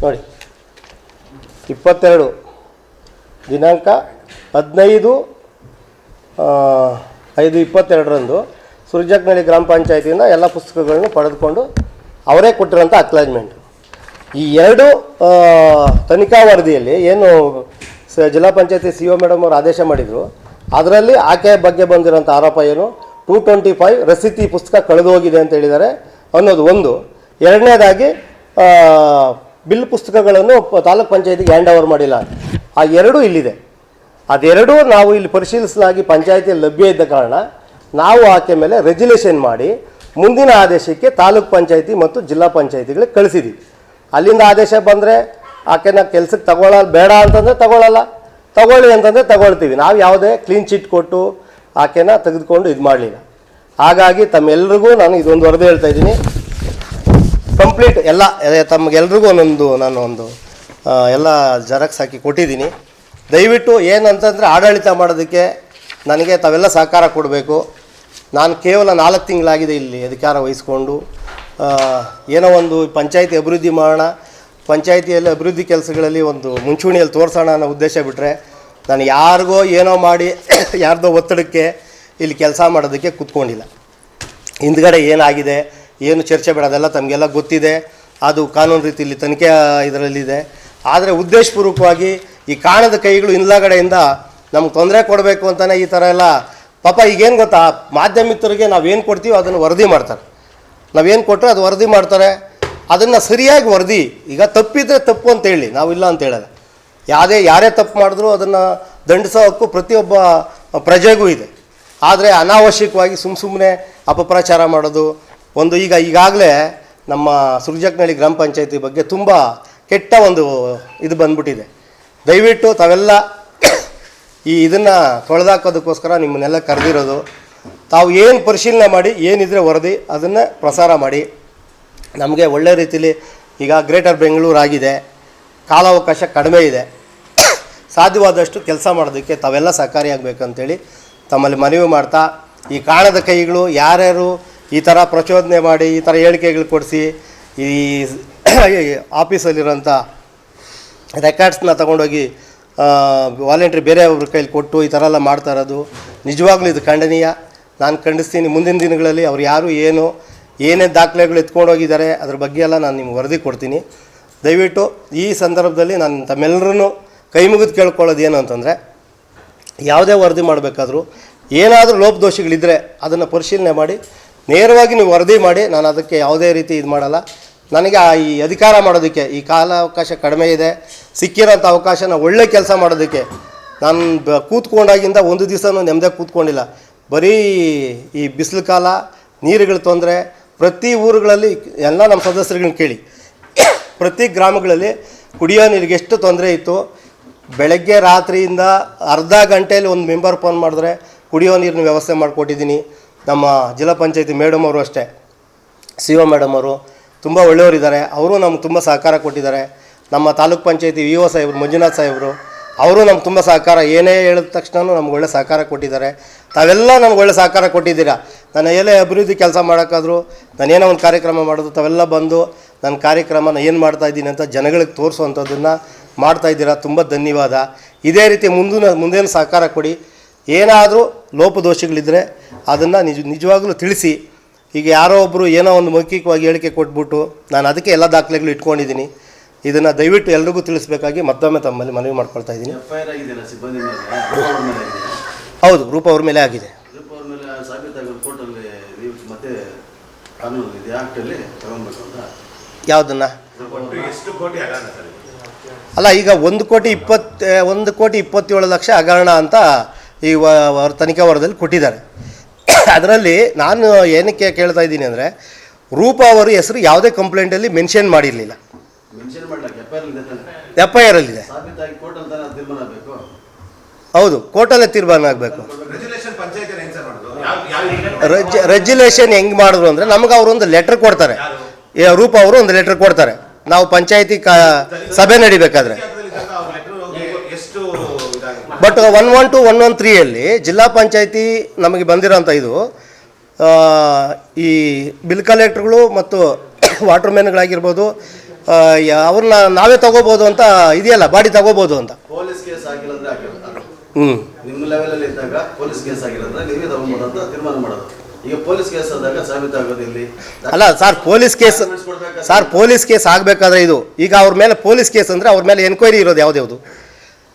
ನೋಡಿ. 22 ದಿನಾಂಕ 15/5/22ರಂದು ಸುರ್ಜಕ್ನಳ್ಳಿ ಗ್ರಾಮ ಪಂಚಾಯತಿಯಿಂದ ಎಲ್ಲ ಪುಸ್ತಕಗಳನ್ನು ಪಡೆದುಕೊಂಡು ಅವರೇ ಕೊಟ್ಟಿರೋಂಥ ಅಕ್ನಾಲೇಜ್ಮೆಂಟ್. ಈ 2 ತನಿಖಾ ವರದಿಯಲ್ಲಿ ಏನು ಜಿಲ್ಲಾ ಪಂಚಾಯತಿ CO ಮೇಡಮ್ ಅವರು ಆದೇಶ ಮಾಡಿದರು, ಅದರಲ್ಲಿ ಆಕೆ ಬಗ್ಗೆ ಬಂದಿರೋಂಥ ಆರೋಪ ಏನು 225 ರಸೀದಿ ಪುಸ್ತಕ ಕಳೆದು ಹೋಗಿದೆ ಅಂತ ಹೇಳಿದ್ದಾರೆ ಅನ್ನೋದು ಒಂದು. ಎರಡನೇದಾಗಿ ಬಿಲ್ ಪುಸ್ತಕಗಳನ್ನು ತಾಲೂಕ್ ಪಂಚಾಯತಿಗೆ ಹ್ಯಾಂಡ್ ಓವರ್ ಮಾಡಿಲ್ಲ. ಆ 2 ಇಲ್ಲಿದೆ. ಅದೆರಡೂ ನಾವು ಇಲ್ಲಿ ಪರಿಶೀಲಿಸಲಾಗಿ ಪಂಚಾಯತಿಯಲ್ಲಿ ಲಭ್ಯ ಇದ್ದ ಕಾರಣ ನಾವು ಆಕೆ ಮೇಲೆ ರೆಜುಲೇಷನ್ ಮಾಡಿ ಮುಂದಿನ ಆದೇಶಕ್ಕೆ ತಾಲೂಕ್ ಪಂಚಾಯತಿ ಮತ್ತು ಜಿಲ್ಲಾ ಪಂಚಾಯತಿಗಳಿಗೆ ಕಳಿಸಿದ್ದೀವಿ. ಅಲ್ಲಿಂದ ಆದೇಶ ಬಂದರೆ ಆಕೆನ ಕೆಲಸಕ್ಕೆ ತಗೊಳ್ಳಲ್ಲ, ಬೇಡ ಅಂತಂದರೆ ತಗೊಳ್ಳಲ್ಲ, ತಗೊಳ್ಳಿ ಅಂತಂದರೆ ತಗೊಳ್ತೀವಿ. ನಾವು ಯಾವುದೇ ಕ್ಲೀನ್ ಚಿಟ್ ಕೊಟ್ಟು ಆಕೆನ ತೆಗೆದುಕೊಂಡು ಇದು ಮಾಡಲಿಲ್ಲ. ಹಾಗಾಗಿ ತಮ್ಮೆಲ್ರಿಗೂ ನಾನು ಇದೊಂದು ವರದಿ ಹೇಳ್ತಾ ಇದ್ದೀನಿ. ಕಂಪ್ಲೀಟ್ ಎಲ್ಲ ತಮಗೆಲ್ರಿಗೂ ನಾನು ಎಲ್ಲ ಜೆರಾಕ್ಸ್ ಹಾಕಿ ಕೊಟ್ಟಿದ್ದೀನಿ. ದಯವಿಟ್ಟು ಏನಂತಂದರೆ ಆಡಳಿತ ಮಾಡೋದಕ್ಕೆ ನನಗೆ ತಾವೆಲ್ಲ ಸಹಕಾರ ಕೊಡಬೇಕು. ನಾನು ಕೇವಲ 4 ತಿಂಗಳಾಗಿದೆ ಇಲ್ಲಿ ಅಧಿಕಾರ ವಹಿಸ್ಕೊಂಡು. ಏನೋ ಒಂದು ಪಂಚಾಯತಿ ಅಭಿವೃದ್ಧಿ ಮಾಡೋಣ, ಪಂಚಾಯತಿಯಲ್ಲಿ ಅಭಿವೃದ್ಧಿ ಕೆಲಸಗಳಲ್ಲಿ ಒಂದು ಮುಂಚೂಣಿಯಲ್ಲಿ ತೋರಿಸೋಣ ಅನ್ನೋ ಉದ್ದೇಶ ಬಿಟ್ಟರೆ ನಾನು ಯಾರಿಗೋ ಏನೋ ಮಾಡಿ ಯಾರ್ದೋ ಒತ್ತಡಕ್ಕೆ ಇಲ್ಲಿ ಕೆಲಸ ಮಾಡೋದಕ್ಕೆ ಕೂತ್ಕೊಂಡಿಲ್ಲ. ಹಿಂದ್ಗಡೆ ಏನಾಗಿದೆ, ಏನು ಚರ್ಚೆ ಬೇಡ, ಅದೆಲ್ಲ ತಮಗೆಲ್ಲ ಗೊತ್ತಿದೆ. ಅದು ಕಾನೂನು ರೀತಿಯಲ್ಲಿ ತನಿಖೆ ಇದರಲ್ಲಿದೆ. ಆದರೆ ಉದ್ದೇಶಪೂರ್ವಕವಾಗಿ ಈ ಕಾಣದ ಕೈಗಳು ಹಿಂದ್ಗಡೆಯಿಂದ ನಮ್ಗೆ ತೊಂದರೆ ಕೊಡಬೇಕು ಅಂತಲೇ ಈ ಥರ ಎಲ್ಲ ಪಾಪ ಈಗೇನು ಗೊತ್ತಾ, ಮಾಧ್ಯಮಿಕರಿಗೆ ನಾವೇನು ಕೊಡ್ತೀವಿ ಅದನ್ನು ವರದಿ ಮಾಡ್ತಾರೆ. ನಾವೇನು ಕೊಟ್ಟರೆ ಅದು ವರದಿ ಮಾಡ್ತಾರೆ. ಅದನ್ನು ಸರಿಯಾಗಿ ವರದಿ, ಈಗ ತಪ್ಪಿದ್ರೆ ತಪ್ಪು ಅಂತೇಳಿ ನಾವಿಲ್ಲ ಅಂತ ಹೇಳೋದು. ಯಾರೇ ತಪ್ಪು ಮಾಡಿದ್ರು ಅದನ್ನು ದಂಡಿಸೋ ಹಕ್ಕು ಪ್ರತಿಯೊಬ್ಬ ಪ್ರಜೆಗೂ ಇದೆ. ಆದರೆ ಅನಾವಶ್ಯಕವಾಗಿ ಸುಮ್ಮನೆ ಅಪಪ್ರಚಾರ ಮಾಡೋದು ಒಂದು ಈಗಾಗಲೇ ನಮ್ಮ ಸುರ್ಜಕ್ನಹಳ್ಳಿ ಗ್ರಾಮ ಪಂಚಾಯತಿ ಬಗ್ಗೆ ತುಂಬ ಕೆಟ್ಟ ಒಂದು ಇದು ಬಂದ್ಬಿಟ್ಟಿದೆ. ದಯವಿಟ್ಟು ತಾವೆಲ್ಲ ಇದನ್ನು ತೊಳೆದಾಕೋದಕ್ಕೋಸ್ಕರ ನಿಮ್ಮನ್ನೆಲ್ಲ ಕರೆದಿರೋದು. ತಾವು ಏನು ಪರಿಶೀಲನೆ ಮಾಡಿ ಏನಿದ್ರೆ ವರದಿ ಅದನ್ನು ಪ್ರಸಾರ ಮಾಡಿ. ನಮಗೆ ಒಳ್ಳೆ ರೀತಿಯಲ್ಲಿ ಈಗ ಗ್ರೇಟರ್ ಬೆಂಗಳೂರು ಆಗಿದೆ, ಕಾಲಾವಕಾಶ ಕಡಿಮೆ ಇದೆ. ಸಾಧ್ಯವಾದಷ್ಟು ಕೆಲಸ ಮಾಡೋದಕ್ಕೆ ತಾವೆಲ್ಲ ಸಹಕಾರಿಯಾಗಬೇಕಂತೇಳಿ ತಮ್ಮಲ್ಲಿ ಮನವಿ ಮಾಡ್ತಾ, ಈ ಕಾಣದ ಕೈಗಳು ಯಾರ್ಯಾರು ಈ ಥರ ಪ್ರಚೋದನೆ ಮಾಡಿ ಈ ಥರ ಹೇಳಿಕೆಗಳು ಕೊಡಿಸಿ ಈ ಆಫೀಸಲ್ಲಿರೋಂಥ ರೆಕಾರ್ಡ್ಸ್ನ ತೊಗೊಂಡೋಗಿ ವಾಲಂಟ್ರಿ ಬೇರೆಯವ್ರ ಕೈಲಿ ಕೊಟ್ಟು ಈ ಥರ ಎಲ್ಲ ಮಾಡ್ತಾ ಇರೋದು ನಿಜವಾಗ್ಲೂ ಇದು ಖಂಡನೀಯ. ನಾನು ಖಂಡಿಸ್ತೀನಿ. ಮುಂದಿನ ದಿನಗಳಲ್ಲಿ ಅವ್ರು ಯಾರು ಏನೇ ದಾಖಲೆಗಳು ಎತ್ಕೊಂಡೋಗಿದ್ದಾರೆ ಅದ್ರ ಬಗ್ಗೆ ಎಲ್ಲ ನಾನು ನಿಮ್ಗೆ ವರದಿ ಕೊಡ್ತೀನಿ. ದಯವಿಟ್ಟು ಈ ಸಂದರ್ಭದಲ್ಲಿ ನಾನು ತಮ್ಮೆಲ್ಲರೂ ಕೈ ಮುಗಿದು ಕೇಳ್ಕೊಳ್ಳೋದು ಏನು ಅಂತಂದರೆ, ಯಾವುದೇ ವರದಿ ಮಾಡಬೇಕಾದ್ರೂ ಏನಾದರೂ ಲೋಪದೋಷಗಳಿದ್ದರೆ ಅದನ್ನು ಪರಿಶೀಲನೆ ಮಾಡಿ ನೇರವಾಗಿ ನೀವು ವರದಿ ಮಾಡಿ. ನಾನು ಅದಕ್ಕೆ ಯಾವುದೇ ರೀತಿ ಇದು ಮಾಡಲ್ಲ. ನನಗೆ ಈ ಅಧಿಕಾರ ಮಾಡೋದಕ್ಕೆ ಈ ಕಾಲಾವಕಾಶ ಕಡಿಮೆ ಇದೆ. ಸಿಕ್ಕಿರೋಂಥ ಅವಕಾಶನ ಒಳ್ಳೆ ಕೆಲಸ ಮಾಡೋದಕ್ಕೆ ನಾನು ಕೂತ್ಕೊಂಡಾಗಿಂದ ಒಂದು ದಿವಸನೂ ನೆಮ್ಮದಿಯಾಗಿ ಕೂತ್ಕೊಂಡಿಲ್ಲ. ಬರೀ ಈ ಬಿಸಿಲು ಕಾಲ, ನೀರುಗಳ ತೊಂದರೆ, ಪ್ರತಿ ಊರುಗಳಲ್ಲಿ ಎಲ್ಲ ನಮ್ಮ ಸದಸ್ಯರುಗಳನ್ನ ಕೇಳಿ, ಪ್ರತಿ ಗ್ರಾಮಗಳಲ್ಲಿ ಕುಡಿಯೋ ನೀರಿಗೆ ಎಷ್ಟು ತೊಂದರೆ ಇತ್ತು. ಬೆಳಗ್ಗೆ ರಾತ್ರಿಯಿಂದ ಅರ್ಧ ಗಂಟೆಯಲ್ಲಿ ಒಂದು ಮೆಂಬರ್ ಫೋನ್ ಮಾಡಿದ್ರೆ ಕುಡಿಯೋ ನೀರಿನ ವ್ಯವಸ್ಥೆ ಮಾಡಿಕೊಟ್ಟಿದ್ದೀನಿ. ನಮ್ಮ ಜಿಲ್ಲಾ ಪಂಚಾಯತಿ ಮೇಡಮ್ ಅವರು ಅಷ್ಟೇ, ಸಿ ಒ ಮೇಡಮ್ ಅವರು ತುಂಬ ಒಳ್ಳೆಯವರಿದ್ದಾರೆ. ಅವರು ನಮ್ಗೆ ತುಂಬ ಸಹಕಾರ ಕೊಟ್ಟಿದ್ದಾರೆ. ನಮ್ಮ ತಾಲೂಕ್ ಪಂಚಾಯತಿ ವಿ ಒ ಸಾಹೇಬರು, ಮಂಜುನಾಥ್ ಸಾಹೇಬರು, ಅವರು ನಮ್ಗೆ ತುಂಬ ಸಹಕಾರ, ಏನೇ ಹೇಳಿದ ತಕ್ಷಣ ನಮ್ಗೆ ಒಳ್ಳೆ ಸಹಕಾರ ಕೊಟ್ಟಿದ್ದಾರೆ. ತಾವೆಲ್ಲ ನಮ್ಗೆ ಒಳ್ಳೆ ಸಹಕಾರ ಕೊಟ್ಟಿದ್ದೀರಾ. ನಾನು ಏನೇ ಅಭಿವೃದ್ಧಿ ಕೆಲಸ ಮಾಡೋಕ್ಕಾದರೂ, ನಾನೇನೋ ಒಂದು ಕಾರ್ಯಕ್ರಮ ಮಾಡೋದು, ತಾವೆಲ್ಲ ಬಂದು ನನ್ನ ಕಾರ್ಯಕ್ರಮನ ಏನು ಮಾಡ್ತಾಯಿದ್ದೀನಿ ಅಂತ ಜನಗಳಿಗೆ ತೋರಿಸುವಂಥದ್ದನ್ನು ಮಾಡ್ತಾಯಿದ್ದೀರಾ. ತುಂಬ ಧನ್ಯವಾದ. ಇದೇ ರೀತಿ ಮುಂದೇನು ಸಹಕಾರ ಕೊಡಿ. ಏನಾದರೂ ಲೋಪದೋಷಗಳಿದ್ದರೆ ಅದನ್ನು ನಿಜವಾಗ್ಲೂ ತಿಳಿಸಿ. ಈಗ ಯಾರೋ ಒಬ್ಬರು ಏನೋ ಒಂದು ಮೌಖಿಕವಾಗಿ ಹೇಳಿಕೆ ಕೊಟ್ಬಿಟ್ಟು ನಾನು ಅದಕ್ಕೆ ಎಲ್ಲ ದಾಖಲೆಗಳು ಇಟ್ಕೊಂಡಿದ್ದೀನಿ. ಇದನ್ನು ದಯವಿಟ್ಟು ಎಲ್ರಿಗೂ ತಿಳಿಸ್ಬೇಕಾಗಿ ಮತ್ತೊಮ್ಮೆ ತಮ್ಮಲ್ಲಿ ಮನವಿ ಮಾಡ್ಕೊಳ್ತಾ ಇದ್ದೀನಿ. ಹೌದು, ರೂಪ ಅವ್ರ ಮೇಲೆ ಆಗಿದೆ. ಯಾವುದನ್ನು ಅಲ್ಲ, ಈಗ 1,27,00,000 ಹಗರಣ ಅಂತ ಈ ತನಿಖಾ ವರದಿಯಲ್ಲಿ ಕೊಟ್ಟಿದ್ದಾರೆ. ಅದರಲ್ಲಿ ನಾನು ಏನಕ್ಕೆ ಕೇಳ್ತಾ ಇದ್ದೀನಿ ಅಂದರೆ, ರೂಪ ಅವರ ಹೆಸರು ಯಾವುದೇ ಕಂಪ್ಲೇಂಟಲ್ಲಿ ಮೆನ್ಷನ್ ಮಾಡಿರಲಿಲ್ಲ. FIR ಅಲ್ಲಿದೆ. ಹೌದು, ಕೋರ್ಟಲ್ಲೇ ತೀರ್ಮಾನ ಆಗಬೇಕು. ರೆಗ್ಯುಲೇಷನ್ ಹೆಂಗೆ ಮಾಡಿದ್ರು ಅಂದರೆ, ನಮಗೆ ಅವರು ಒಂದು ಲೆಟ್ರ್ ಕೊಡ್ತಾರೆ. ರೂಪ ಅವರು ಒಂದು ಲೆಟ್ರ್ ಕೊಡ್ತಾರೆ ನಾವು ಪಂಚಾಯತಿ ಸಭೆ ನಡಿಬೇಕಾದ್ರೆ. ಬಟ್ 112, 113 ಜಿಲ್ಲಾ ಪಂಚಾಯತಿ ನಮಗೆ ಬಂದಿರೋಂಥ ಇದು ಈ ಬಿಲ್ ಕಲೆಕ್ಟ್ರುಗಳು ಮತ್ತು ವಾಟರ್ ಮ್ಯಾನ್ಗಳಾಗಿರ್ಬೋದು, ಅವ್ರನ್ನ ನಾವೇ ತಗೋಬೋದು ಅಂತ ಇದೆಯಲ್ಲ, ಬಾಡಿ ತಗೋಬೋದು ಅಂತ. ಪೊಲೀಸ್ ಕೇಸ್ ಆಗಿಲ್ಲಂದ್ರೆ ನಿಮ್ಮ ಲೆವೆಲಲ್ಲಿ ಇದ್ದಾಗ ಪೊಲೀಸ್ ಕೇಸ್ ಆಗಿಲ್ಲಂದ್ರೆ ನೀವೇ ತಗೊಂಬೋದು ಅಂತ ತೀರ್ಮಾನ ಮಾಡೋದು. ಈಗ ಪೊಲೀಸ್ ಕೇಸ್ ಆದಾಗ ಸಾಬೀತಾಗೋದು ಇಲ್ಲಿ ಅಲ್ಲ ಸರ್. ಪೊಲೀಸ್ ಕೇಸ್ ಆಗಬೇಕಾದ್ರೆ ಇದು ಈಗ ಅವ್ರ ಮೇಲೆ ಪೊಲೀಸ್ ಕೇಸ್ ಅಂದರೆ ಅವ್ರ ಮೇಲೆ ಎನ್ಕ್ವೈರಿ ಇರೋದು ಯಾವ್ದು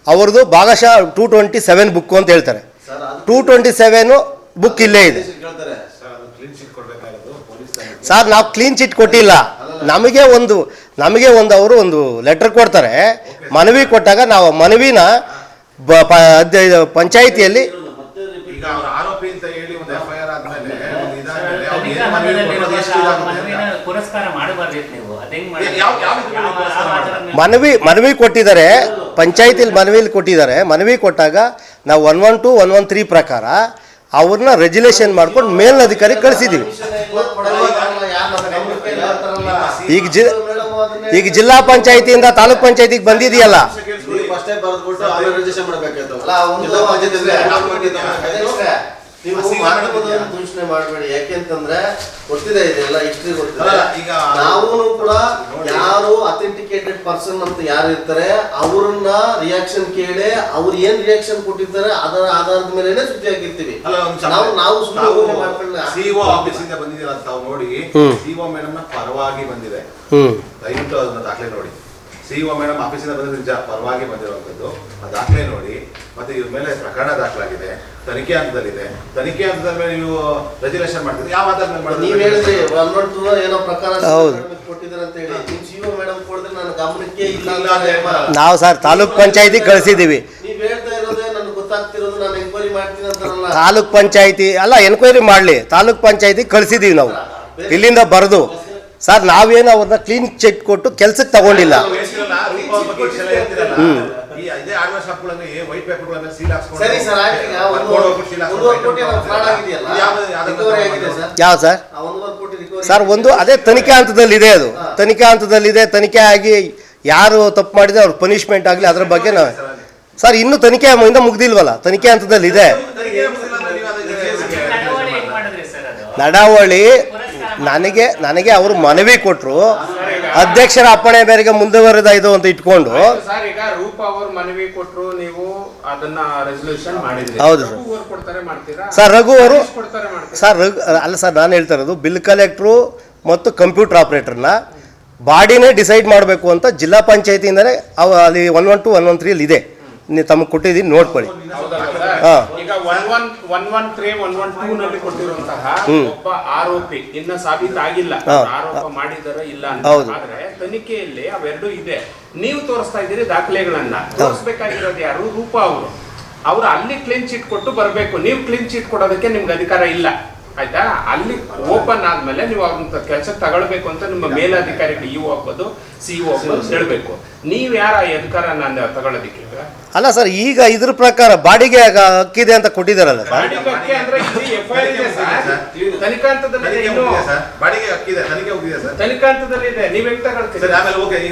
ಅವ್ರದ್ದು ಭಾಗಶಃ 227 ಬುಕ್ ಅಂತ ಹೇಳ್ತಾರೆ. 227 ಬುಕ್ ಇಲ್ಲೇ ಇದೆ ಸರ್. ನಾವು ಕ್ಲೀನ್ ಚಿಟ್ ಕೊಟ್ಟಿಲ್ಲ. ನಮಗೆ ಒಂದು ಅವರು ಒಂದು ಲೆಟರ್ ಕೊಡ್ತಾರೆ. ಮನವಿ ಕೊಟ್ಟಾಗ ನಾವು ಮನವಿನ ಪಂಚಾಯಿತಿಯಲ್ಲಿ ಮನವಿ ಕೊಟ್ಟಿದ್ದಾರೆ. ಪಂಚಾಯತಿಲಿ ಮನವಿಲಿ ಕೊಟ್ಟಿದ್ದಾರೆ. ಮನವಿ ಕೊಟ್ಟಾಗ ನಾವು 112, 113 ಪ್ರಕಾರ ಅವ್ರನ್ನ ರೆಗ್ಯುಲೇಷನ್ ಮಾಡ್ಕೊಂಡು ಮೇಲಿನ ಅಧಿಕಾರಿ ಕಳಿಸಿದ್ದೀವಿ. ಈಗ ಜಿಲ್ಲಾ ಪಂಚಾಯತಿಯಿಂದ ತಾಲೂಕ್ ಪಂಚಾಯತಿಗೆ ಬಂದಿದೆಯಲ್ಲ, ನೀವು ಮಾಧ್ಯಮದವರು ದೂಷಣೆ ಮಾಡಬೇಡಿ. ಯಾಕೆಂತಂದ್ರೆ ಗೊತ್ತಿದೆ, ಇದೆಲ್ಲ ಹಿಸ್ಟ್ರಿ ಗೊತ್ತಿದೆ. ಈಗ ನಾವು ಕೂಡ ಯಾರು ಅಥೆಂಟಿಕೇಟೆಡ್ ಪರ್ಸನ್ ಅಂತ ಯಾರು ಇರ್ತಾರೆ ಅವ್ರನ್ನ ರಿಯಾಕ್ಷನ್ ಕೇಳಿ ಅವ್ರು ಏನ್ ರಿಯಾಕ್ಷನ್ ಕೊಟ್ಟಿರ್ತಾರೆ ಅದರ ಆಧಾರದ ಮೇಲೆ ಸುದ್ದಿ ಹಾಕಿರ್ತೀವಿ. ನಾವು ಸಿಒ ಆಫೀಸಿಂದ ಬಂದಿದ್ದೀರ ಅಂತ ತಾವು ನೋಡಿ, ಸಿಒ ಮೇಡಮ್ ನ ಪರವಾಗಿ ಬಂದಿದೆ, ದಯವಿಟ್ಟು ಅದನ್ನ ದಾಖಲೆ ನೋಡಿ. ಸಿಇಒ ಮೇಡಮ್ ಆಫೀಸಿಂದ ಬಂದಿದ್ದ ಪರವಾಗಿ ಬಂದಿರುವಂಥದ್ದು ಆ ದಾಖಲೆ ನೋಡಿ. ಮತ್ತೆ ಇವ್ರ ಮೇಲೆ ಪ್ರಕರಣ ದಾಖಲಾಗಿದೆ, ತನಿಖೆ ಹಂತದಲ್ಲಿದೆ. ತನಿಖೆ ಹಂತದ ಮೇಲೆ ನೀವು ರೆಜುಲೇಷನ್ ಮಾಡ್ತೀರಿ, ಯಾವ ಆಧಾರದ ಮೇಲೆ ಮಾಡ್ತೀರಿ? ನೀವು ಹೇಳಿದ್ರಿ 112 ಏನೋ ಪ್ರಕಾರ ಕೊಟ್ಟಿದ್ದಾರೆ ಅಂತ ಹೇಳಿ. ನೀವು ಸಿಇಒ ಮೇಡಮ್ ಕೊಡಿದ್ರೆ ನನ್ನ ಗಮನಕ್ಕೆ ಇಲ್ಲ. ನಾವು ಸರ್ ತಾಲೂಕ್ ಪಂಚಾಯತಿ ಕಳಿಸಿದ್ದೀವಿ. ನೀವು ಹೇಳ್ತಾ ಇರೋದೇ ನನಗೆ ಗೊತ್ತಾಗ್ತಿರೋದು, ನಾನು ಎಂಕ್ವೈರಿ ಮಾಡ್ತೀನಿ ಅಂತಾರಲ್ಲ. ತಾಲೂಕ್ ಪಂಚಾಯತಿ ಅಲ್ಲ, ಎನ್ಕ್ವೈರಿ ಮಾಡಲಿ, ತಾಲೂಕ್ ಪಂಚಾಯತಿ ಕಳಿಸಿದ್ದೀವಿ ನಾವು ಇಲ್ಲಿಂದ ಬರೆದು. ಸರ್ ನಾವೇನು ಅವ್ರನ್ನ ಕ್ಲೀನ್ ಚೆಕ್ ಕೊಟ್ಟು ಕೆಲ್ಸಕ್ಕೆ ತಗೊಂಡಿಲ್ಲ. ಯಾವ ಸರ್? ಸರ್ ಒಂದು ಅದೇ ತನಿಖೆ ಹಂತದಲ್ಲಿದೆ, ಅದು ತನಿಖೆ ಹಂತದಲ್ಲಿದೆ. ತನಿಖೆ ಆಗಿ ಯಾರು ತಪ್ಪು ಮಾಡಿದ್ರೆ ಅವ್ರ ಪನಿಷ್ಮೆಂಟ್ ಆಗಲಿ, ಅದ್ರ ಬಗ್ಗೆ ನಾವು ಸರ್ ಇನ್ನೂ ತನಿಖೆ ಇಂದ ಮುಗ್ದಿಲ್ವಲ್ಲ, ತನಿಖೆ ಹಂತದಲ್ಲಿದೆ. ನಡಾವಳಿ ನನಗೆ ಅವರು ಮನವಿ ಕೊಟ್ಟರು, ಅಧ್ಯಕ್ಷರ ಅಪ್ಪಣೆ ಮೇರೆಗೆ ಮುಂದುವರೆದ ಇದು ಅಂತ ಇಟ್ಕೊಂಡು. ಸರ್ ಈಗ ರೂಪ ಅವರು ಮನವಿ ಕೊಟ್ಟರು, ನೀವು ಅದನ್ನ ರೆಸಲ್ಯೂಷನ್ ಮಾಡಿದ್ರಿ. ಹೌದು ಸರ್. ರಘು ಅವರು ಸರ್ ಅಲ್ಲ ಸರ್, ನಾನು ಹೇಳ್ತಾ ಇರೋದು ಬಿಲ್ ಕಲೆಕ್ಟ್ರು ಮತ್ತು ಕಂಪ್ಯೂಟರ್ ಆಪರೇಟರ್ನ ಬಾಡಿನೇ ಡಿಸೈಡ್ ಮಾಡಬೇಕು ಅಂತ ಜಿಲ್ಲಾ ಪಂಚಾಯತಿಯಿಂದಲೇ ಅಲ್ಲಿ 112 113 ಇದೆ. ನೀವು ತಮಗೆ ಕೊಟ್ಟಿದ್ದೀನಿ, ನೋಡ್ಕೊಳ್ಳಿ. ಈಗ 113 112 ನಲ್ಲಿ ಕೊಟ್ಟಿರುವಂತಹ ಒಬ್ಬ ಆರೋಪಿ ಇನ್ನ ಸಾಬೀತಾಗಿಲ್ಲ, ಆರೋಪ ಮಾಡಿದರೆ ಇಲ್ಲ ಅಂತ. ಆದ್ರೆ ತನಿಖೆಯಲ್ಲಿ ಅವೆರಡು ಇದೆ. ನೀವು ತೋರಿಸ್ತಾ ಇದ್ದೀರಿ ದಾಖಲೆಗಳನ್ನ. ತೋರಿಸಬೇಕಾಗಿರೋದು ಯಾರು? ರೂಪ ಅವರು ಅಲ್ಲಿ ಕ್ಲೀನ್ ಚೀಟ್ ಕೊಟ್ಟು ಬರಬೇಕು. ನೀವು ಕ್ಲೀನ್ ಚೀಟ್ ಕೊಡೋದಕ್ಕೆ ನಿಮ್ಗೆ ಅಧಿಕಾರ ಇಲ್ಲ, ಆಯ್ತಾ? ಅಲ್ಲಿ ಓಪನ್ ಆದ್ಮೇಲೆ ನೀವು ಅವ್ರ ಕೆಲಸಕ್ಕೆ ತಗೊಳ್ಬೇಕು ಅಂತ ನಿಮ್ಮ ಮೇಲಧಿಕಾರಿಗಳು ಇಒ ಆಗ್ಬೋದು, ಸಿಇಒ ಆಗ್ಬೋದು ಹೇಳ್ಬೇಕು. ನೀವ್ ಯಾರ ಅಧಿಕಾರ ನಾನು ತಗೊಳ್ಳೋದಿಕ್ಕೆ? ಅಲ್ಲ ಸರ್, ಈಗ ಇದ್ರ ಪ್ರಕಾರ ಬಾಡಿಗೆ ಹಕ್ಕಿದೆ ಅಂತ ಕೊಟ್ಟಿದಾರಲ್ಲ ಸರ್.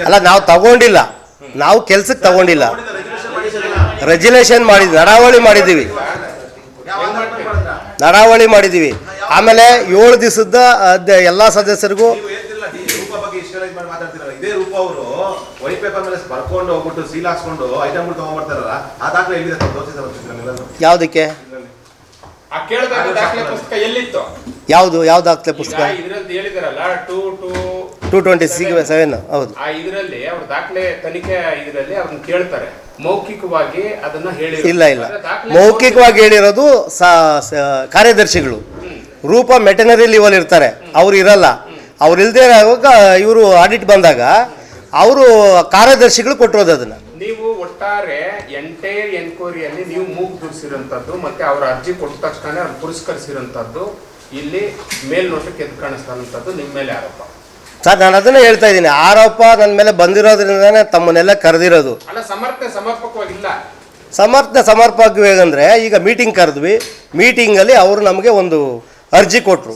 ಅಲ್ಲ, ನಾವು ತಗೊಂಡಿಲ್ಲ, ನಾವು ಕೆಲ್ಸಕ್ಕೆ ತಗೊಂಡಿಲ್ಲ, ರೆಜುಲೇಷನ್ ಮಾಡಿದ್ವಿ, ನಡಾವಳಿ ಮಾಡಿದೀವಿ. ಆಮೇಲೆ 7 ದಿವಸದ ಎಲ್ಲಾ ಸದಸ್ಯರಿಗೂ ಇದೇ ರೂಪ ಅವರು ವೈಟ್ ಪೇಪರ್ ಮೇಲೆ ಬರ್ಕೊಂಡು ಹೋಗ್ಬಿಟ್ಟು ಸೀಲ್ ಹಾಕ್ಸ್ಕೊಂಡು ಐಟಮ್ ತಗೊಂಡ್ಬರ್ತಾರಲ್ಲ, ಆ ದಾಖಲೆ ಎಲ್ಲಿದೆ ತೋರಿಸಿದ್ರೆ ಯಾವ್ದಕ್ಕೆ? ಯಾವ್ದು ಯಾವ ದಾಖಲೆ ಪುಸ್ತಕ? 227. ಹೌದು, ಇದರಲ್ಲಿ ಅವ್ರ ದಾಖಲೆ ತನಿಖೆ ಇದರಲ್ಲಿ ಅವ್ರನ್ನ ಕೇಳ್ತಾರೆ. ಮೌಖಿಕವಾಗಿ ಅದನ್ನ ಹೇಳಿ ಇಲ್ಲ, ಮೌಖಿಕವಾಗಿ ಹೇಳಿರೋದು ಕಾರ್ಯದರ್ಶಿಗಳು. ರೂಪ ಮೆಟನರಿ ಲೆವೆಲ್ ಇರ್ತಾರೆ, ಅವ್ರು ಇರಲ್ಲ. ಅವ್ರು ಇಲ್ದೇ ಇರುವಾಗ ಇವರು ಆಡಿಟ್ ಬಂದಾಗ ಅವರು ಕಾರ್ಯದರ್ಶಿಗಳು ಕೊಟ್ಟಿರೋದು ಅದನ್ನ. ನೀವು ಒಟ್ಟಾರೆ ಎಂಟೈರ್ ಎನ್ಕ್ವೈರಿಯಲ್ಲಿ ನೀವು ಮೂಗು ದುಡಿಸಿರುವಂತದ್ದು ಮತ್ತೆ ಅವರ ಅರ್ಜಿ ಕೊಟ್ಟ ತಕ್ಷಣ ಅವ್ರು ಪುರಸ್ಕರಿಸಿರುವಂತದ್ದು ಇಲ್ಲಿ ಮೇಲ್ನೋಟಕ್ಕೆ ಎದ್ದು ಕಾಣಿಸ್ತಾರಂತದ್ದು ನಿಮ್ಮ ಮೇಲೆ ಆರೋಪ. ಸರ್ ನಾನು ಅದನ್ನೇ ಹೇಳ್ತಾ ಇದ್ದೀನಿ, ಆರೋಪ ನನ್ನ ಮೇಲೆ ಬಂದಿರೋದ್ರಿಂದಾನೇ ತಮ್ಮನ್ನೆಲ್ಲ ಕರೆದಿರೋದು. ಅಲ್ಲ, ಸಮರ್ಪಕವಾಗಿಲ್ಲ. ಸಮರ್ಪಕವಾಗಿ ಅಂದ್ರೆ ಈಗ ಮೀಟಿಂಗ್ ಕರೆದ್ವಿ, ಮೀಟಿಂಗಲ್ಲಿ ಅವರು ನಮಗೆ ಒಂದು ಅರ್ಜಿ ಕೊಟ್ಟರು.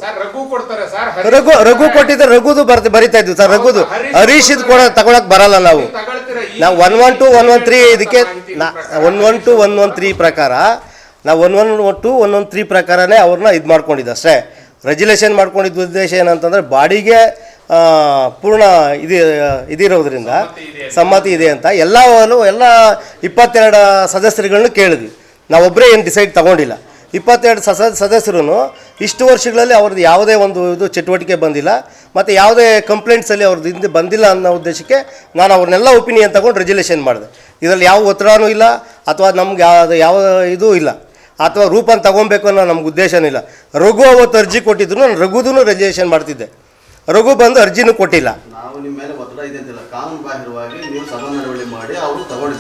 ರಘು ಕೊಟ್ಟಿದ್ರೆ ರಘುದು ಬರಿತಾ ಇದ್ವಿ ಸರ್. ರಘುದು ಹರೀಶ್ ತಗೊಳಕ್ ಬರಲ್ಲ. ನಾವು 112 113 ಇದಕ್ಕೆ 112 113 ಪ್ರಕಾರ ನಾವು 112 113 ಪ್ರಕಾರನೇ ಅವ್ರನ್ನ ಇದು ಮಾಡ್ಕೊಂಡಿದ್ದು ಅಷ್ಟೇ. ರೆಜುಲೇಷನ್ ಮಾಡ್ಕೊಂಡಿದ್ದ ಉದ್ದೇಶ ಏನಂತಂದ್ರೆ ಬಾಡಿಗೆ ಪೂರ್ಣ ಇದಿರೋದ್ರಿಂದ ಸಮ್ಮತಿ ಇದೆ ಅಂತ ಎಲ್ಲ 22 ಸದಸ್ಯರುಗಳನ್ನ ಕೇಳಿದ್ವಿ. ನಾವೊಬ್ಬರೇ ಏನು ಡಿಸೈಡ್ ತಗೊಂಡಿಲ್ಲ. 22 ಸದಸ್ಯರು ಇಷ್ಟು ವರ್ಷಗಳಲ್ಲಿ ಅವ್ರದ್ದು ಯಾವುದೇ ಒಂದು ಇದು ಚಟುವಟಿಕೆ ಬಂದಿಲ್ಲ, ಮತ್ತು ಯಾವುದೇ ಕಂಪ್ಲೇಂಟ್ಸಲ್ಲಿ ಅವ್ರದ್ದು ಹಿಂದೆ ಬಂದಿಲ್ಲ ಅನ್ನೋ ಉದ್ದೇಶಕ್ಕೆ ನಾನು ಅವ್ರನ್ನೆಲ್ಲ ಒಪಿನಿಯನ್ ತಗೊಂಡು ರೆಜುಲೇಷನ್ ಮಾಡಿದೆ. ಇದರಲ್ಲಿ ಯಾವ ಒತ್ತಡನೂ ಇಲ್ಲ, ಅಥವಾ ನಮ್ಗೆ ಯಾವ ಇದೂ ಇಲ್ಲ, ಅಥವಾ ರೂಪನ ತಗೊಬೇಕು ಅನ್ನೋ ನಮ್ಗೆ ಉದ್ದೇಶನೂ ಇಲ್ಲ. ರಘು ಅವತ್ತು ಅರ್ಜಿ ಕೊಟ್ಟಿದ್ರು, ನಾನು ರಘುದೂ ರೆಜುಲೇಷನ್ ಮಾಡ್ತಿದ್ದೆ. ರಘು ಬಂದು ಅರ್ಜಿನೂ ಕೊಟ್ಟಿಲ್ಲ. ನಾವು ನಿಮ್ಮ ಮೇಲೆ ಒತ್ತಡ ಇದೆ ಅಂತಿಲ್ಲ, ಕಾನೂನು ಬಾಹಿರವಾಗಿ ನೀವು ಸಭಾ ನಡವಳಿ ಮಾಡಿ ಅವರು ತಗೊಂಡು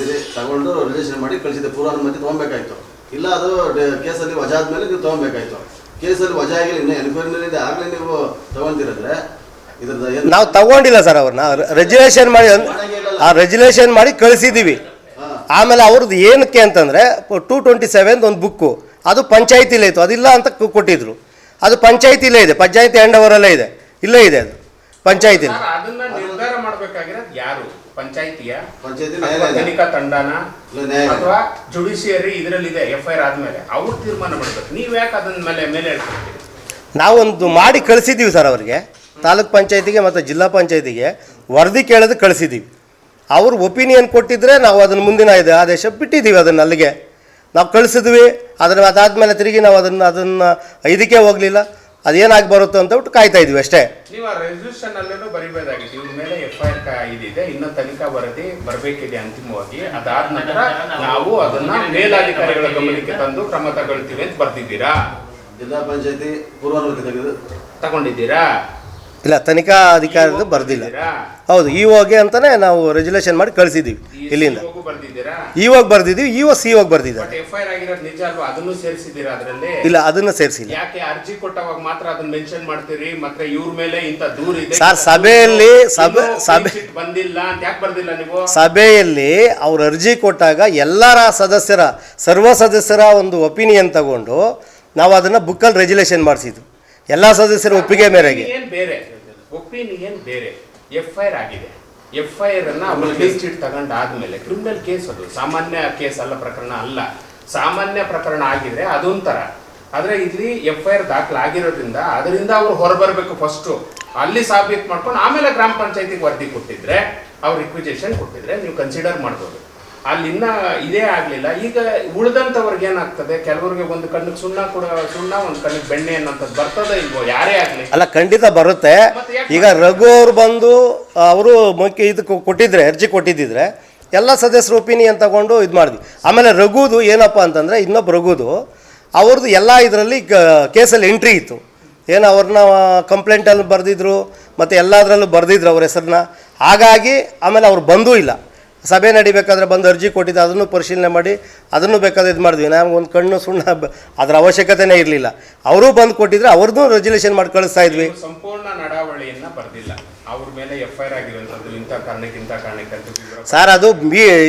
ರಿಜಿಸ್ಟ್ರೇಷನ್ ಮಾಡಿ ಕಳಿಸಿದೆ. ಪೂರ್ವಾನುಮತಿ ತೊಗೊಬೇಕಾಯ್ತು, ಇಲ್ಲ ಅದು ಕೇಸಲ್ಲಿ ವಜಾ ಆದ್ಮೇಲೆ ನೀವು ತೊಗೊಬೇಕಾಯ್ತು. ಕೇಸಲ್ಲಿ ವಜಾ ಆಗಿಲ್ಲ, ಇನ್ನೂ ಎನ್ಕ್ವೈರಿನಲ್ಲಿದೆ, ಆಗಲೇ ನೀವು ತಗೊಂತಿರಿದ್ರೆ ಇದ್ರದ್ದು ನಾವು ತಗೊಂಡಿಲ್ಲ ಸರ್. ಅವ್ರನ್ನ ರೆಜುಲೇಷನ್ ಮಾಡಿ ಕಳಿಸಿದ್ದೀವಿ. ಆಮೇಲೆ ಅವ್ರದ್ದು ಏನಕ್ಕೆ ಅಂತಂದರೆ 227 ಒಂದು ಬುಕ್ಕು, ಅದು ಪಂಚಾಯತಿಲೇ ಇತ್ತು, ಅದಿಲ್ಲ ಅಂತ ಕೊಟ್ಟಿದ್ರು. ಅದು ಪಂಚಾಯತಿಲೇ ಇದೆ, ಪಂಚಾಯತಿ ಹ್ಯಾಂಡ್ ಓವರಲ್ಲೇ ಇದೆ, ಇಲ್ಲೇ ಇದೆ ಅದು ಪಂಚಾಯತಿಲಿ. ಮಾಡ್ಬೇಕಾಗಿರೋದು ಯಾರು? ಪಂಚಾಯಿತಿಯ ಪಂಚಾಯತಿ ತನಿಖಾ ತಂಡನ ನ್ಯಾಯ ಅಥವಾ ಜುಡಿಷಿಯರಿ ಇದರಲ್ಲಿದೆ FIR ಆದ್ಮೇಲೆ ಅವ್ರು ತೀರ್ಮಾನ ಮಾಡ್ಬೇಕು. ನೀವ್ ಯಾಕೆ ಅದನ್ನ ಮೇಲೆ ಹೇಳ್ಕೊಡ್ತೀರಿ? ನಾವೊಂದು ಮಾಡಿ ಕಳಿಸಿದ್ದೀವಿ ಸರ್ ಅವರಿಗೆ, ತಾಲೂಕ್ ಪಂಚಾಯತಿಗೆ ಮತ್ತು ಜಿಲ್ಲಾ ಪಂಚಾಯತಿಗೆ ವರದಿ ಕೇಳೋದು ಕಳಿಸಿದ್ದೀವಿ. ಅವರು ಒಪಿನಿಯನ್ ಕೊಟ್ಟಿದ್ರೆ ನಾವು ಅದನ್ನು ಮುಂದಿನ ಆದೇಶ ಬಿಟ್ಟಿದ್ದೀವಿ. ಅದನ್ನು ಅಲ್ಲಿಗೆ ನಾವು ಕಳಿಸಿದ್ವಿ. ಅದಾದಮೇಲೆ ತಿರುಗಿ ನಾವು ಅದನ್ನು ಇದಕ್ಕೆ ಹೋಗಲಿಲ್ಲ. ಅದೇನಾಗಿ ಬರುತ್ತೋ ಅಂತ ಬಿಟ್ಟು ಕಾಯ್ತಾ ಇದ್ವಿ ಅಷ್ಟೇ. ನೀವು ಆ ರೆಸಲ್ಯೂಷನ್ ಅಲ್ಲೂ ಬರಿಬೇಕಾಗಿತ್ತು, ಇವ್ರ ಮೇಲೆ FIR ಇದಿದೆ, ಇನ್ನು ತನಿಖಾ ವರದಿ ಬರಬೇಕಿದೆ ಅಂತಿಮವಾಗಿ. ಅದಾದ ನಂತರ ನಾವು ಅದನ್ನ ಮೇಲಾಧಿಕಾರಿಗಳ ಗಮನಕ್ಕೆ ತಂದು ಕ್ರಮ ತಗೊಳ್ತೀವಿ ಅಂತ ಬರ್ತಿದ್ದೀರಾ? ಜಿಲ್ಲಾ ಪಂಚಾಯತಿ ಪೂರ್ವಾನುಮತಿ ತಗೊಂಡಿದ್ದೀರಾ? ಇಲ್ಲ, ತನಿಖಾ ಅಧಿಕಾರದ ಬರ್ದಿಲ್ಲ. ಹೌದು, ಇಒಗೆ ಅಂತಾನೆ ನಾವು ರೆಜುಲೇಷನ್ ಮಾಡಿ ಕಳಿಸಿದ್ದೀವಿ. ಇಲ್ಲಿಂದ ಇವಾಗ ಬರ್ದಿದ್ದೀವಿ, CO ಬರ್ದಿದ್ದಾರೆ. FIR ಆಗಿರೋದು ನಿಜ ಅಲ್ವಾ? ಅದನ್ನು ಸೇರಿಸಿದ್ದೀರಾ ಅದರಲ್ಲಿ? ಇಲ್ಲ, ಅದನ್ನು ಸೇರಿಸಿಲ್ಲ. ಯಾಕೆ ಅರ್ಜಿ ಕೊಟ್ಟವಾಗ ಮಾತ್ರ ಅದನ್ನ ಮೆನ್ಷನ್ ಮಾಡ್ತೀರಿ, ಮತ್ತೆ ಇವ್ರ ಮೇಲೆ ಇಂತ ದೂರ ಇದೆ ಸರ್, ಸಭೆಯಲ್ಲಿ ಬಂದಿಲ್ಲ ಅಂತ ಯಾಕೆ ಬರ್ದಿಲ್ಲ ನೀವು? ಸಭೆಯಲ್ಲಿ ಅವ್ರು ಅರ್ಜಿ ಕೊಟ್ಟಾಗ ಎಲ್ಲರ ಸರ್ವ ಸದಸ್ಯರ ಒಂದು ಒಪಿನಿಯನ್ ತಗೊಂಡು ನಾವು ಅದನ್ನು ಬುಕ್ಕಲ್ಲಿ ರೆಜುಲೇಷನ್ ಮಾಡಿಸಿದ್ವಿ. ಎಲ್ಲ ಸದಸ್ಯರ ಒಪ್ಪಿಗೆ ಮೇರೆಗೆ. ಬೇರೆ ಒಪಿನಿಯನ್ ಬೇರೆ. FIR ಆಗಿದೆ. FIR ಅನ್ನ ಅವರು ಕ್ಲೀನ್ ಚೀಟ್ ತಗೊಂಡಾದ್ಮೇಲೆ ಕ್ರಿಮಿನಲ್ ಕೇಸ್, ಅದು ಸಾಮಾನ್ಯ ಕೇಸ್ ಅಲ್ಲ, ಪ್ರಕರಣ ಅಲ್ಲ. ಸಾಮಾನ್ಯ ಪ್ರಕರಣ ಆಗಿದ್ರೆ ಅದೊಂಥರ. ಆದ್ರೆ ಇಲ್ಲಿ FIR ದಾಖಲಾಗಿರೋದ್ರಿಂದ ಅದರಿಂದ ಅವ್ರು ಹೊರಬರ್ಬೇಕು. ಫಸ್ಟ್ ಅಲ್ಲಿ ಸಾಬೀತು ಮಾಡ್ಕೊಂಡು ಆಮೇಲೆ ಗ್ರಾಮ ಪಂಚಾಯತಿಗೆ ವರದಿ ಕೊಟ್ಟಿದ್ರೆ, ಅವ್ರು ರಿಕ್ವಿಜೇಷನ್ ಕೊಟ್ಟಿದ್ರೆ ನೀವು ಕನ್ಸಿಡರ್ ಮಾಡ್ಬೋದು. ಅಲ್ಲಿನ್ನ ಇದೇ ಆಗ್ಲಿಲ್ಲ. ಈಗ ಉಳಿದಂತವ್ರಿಗೆ ಏನಾಗ್ತದೆ, ಕೆಲವರಿಗೆ ಒಂದು ಕಣ್ಣಿಗೆ ಸುಣ್ಣ ಒಂದು ಕಣ್ಣಿಗೆ ಬೆಣ್ಣೆ ಅನ್ನೋಂಥದ್ದು ಬರ್ತದೆ ಇಲ್ವೋ? ಯಾರೇ ಆಗ್ಲಿ ಅಲ್ಲ, ಖಂಡಿತ ಬರುತ್ತೆ. ಈಗ ರಘು ಅವ್ರು ಬಂದು ಅವರು ಇದಕ್ಕೆ ಕೊಟ್ಟಿದ್ರೆ, ಅರ್ಜಿ ಕೊಟ್ಟಿದ್ದಿದ್ರೆ ಎಲ್ಲ ಸದಸ್ಯರು ಒಪಿನಿಯನ್ ತಗೊಂಡು ಇದು ಮಾಡಿದ್ವಿ. ಆಮೇಲೆ ರಘುದು ಏನಪ್ಪ ಅಂತಂದರೆ, ಇನ್ನೊಬ್ಬ ರಘುದು ಅವ್ರದ್ದು ಎಲ್ಲ ಇದರಲ್ಲಿ ಕೇಸಲ್ಲಿ ಎಂಟ್ರಿ ಇತ್ತು. ಏನು ಅವ್ರನ್ನ ಕಂಪ್ಲೇಂಟಲ್ಲಿ ಬರೆದಿದ್ರು ಮತ್ತು ಎಲ್ಲದರಲ್ಲೂ ಬರೆದಿದ್ರು ಅವ್ರ ಹೆಸರನ್ನ. ಹಾಗಾಗಿ ಆಮೇಲೆ ಅವ್ರು ಬಂದೂ ಇಲ್ಲ. ಸಭೆ ನಡಿಬೇಕಾದ್ರೆ ಬಂದು ಅರ್ಜಿ ಕೊಟ್ಟಿದ್ದು, ಅದನ್ನು ಪರಿಶೀಲನೆ ಮಾಡಿ ಅದನ್ನು ಬೇಕಾದ್ರೆ ಇದು ಮಾಡಿದ್ವಿ. ನಮ್ಗೆ ಒಂದು ಕಣ್ಣು ಸುಣ್ಣ ಅದರ ಅವಶ್ಯಕತೆನೇ ಇರಲಿಲ್ಲ. ಅವರೂ ಬಂದು ಕೊಟ್ಟಿದ್ರೆ ಅವ್ರದ್ದು ರೆಜುಲೇಷನ್ ಮಾಡಿ ಕಳಿಸ್ತಾ ಇದ್ವಿ. ಸಂಪೂರ್ಣ ನಡಾವಳಿಯನ್ನ ಬರ್ದಿಲ್ಲ, ಅವ್ರ ಮೇಲೆ FIR ಆಗಿರುವಂಥದ್ದು ಇಂಥ ಕಾರಣಕ್ಕೆ ಸರ್, ಅದು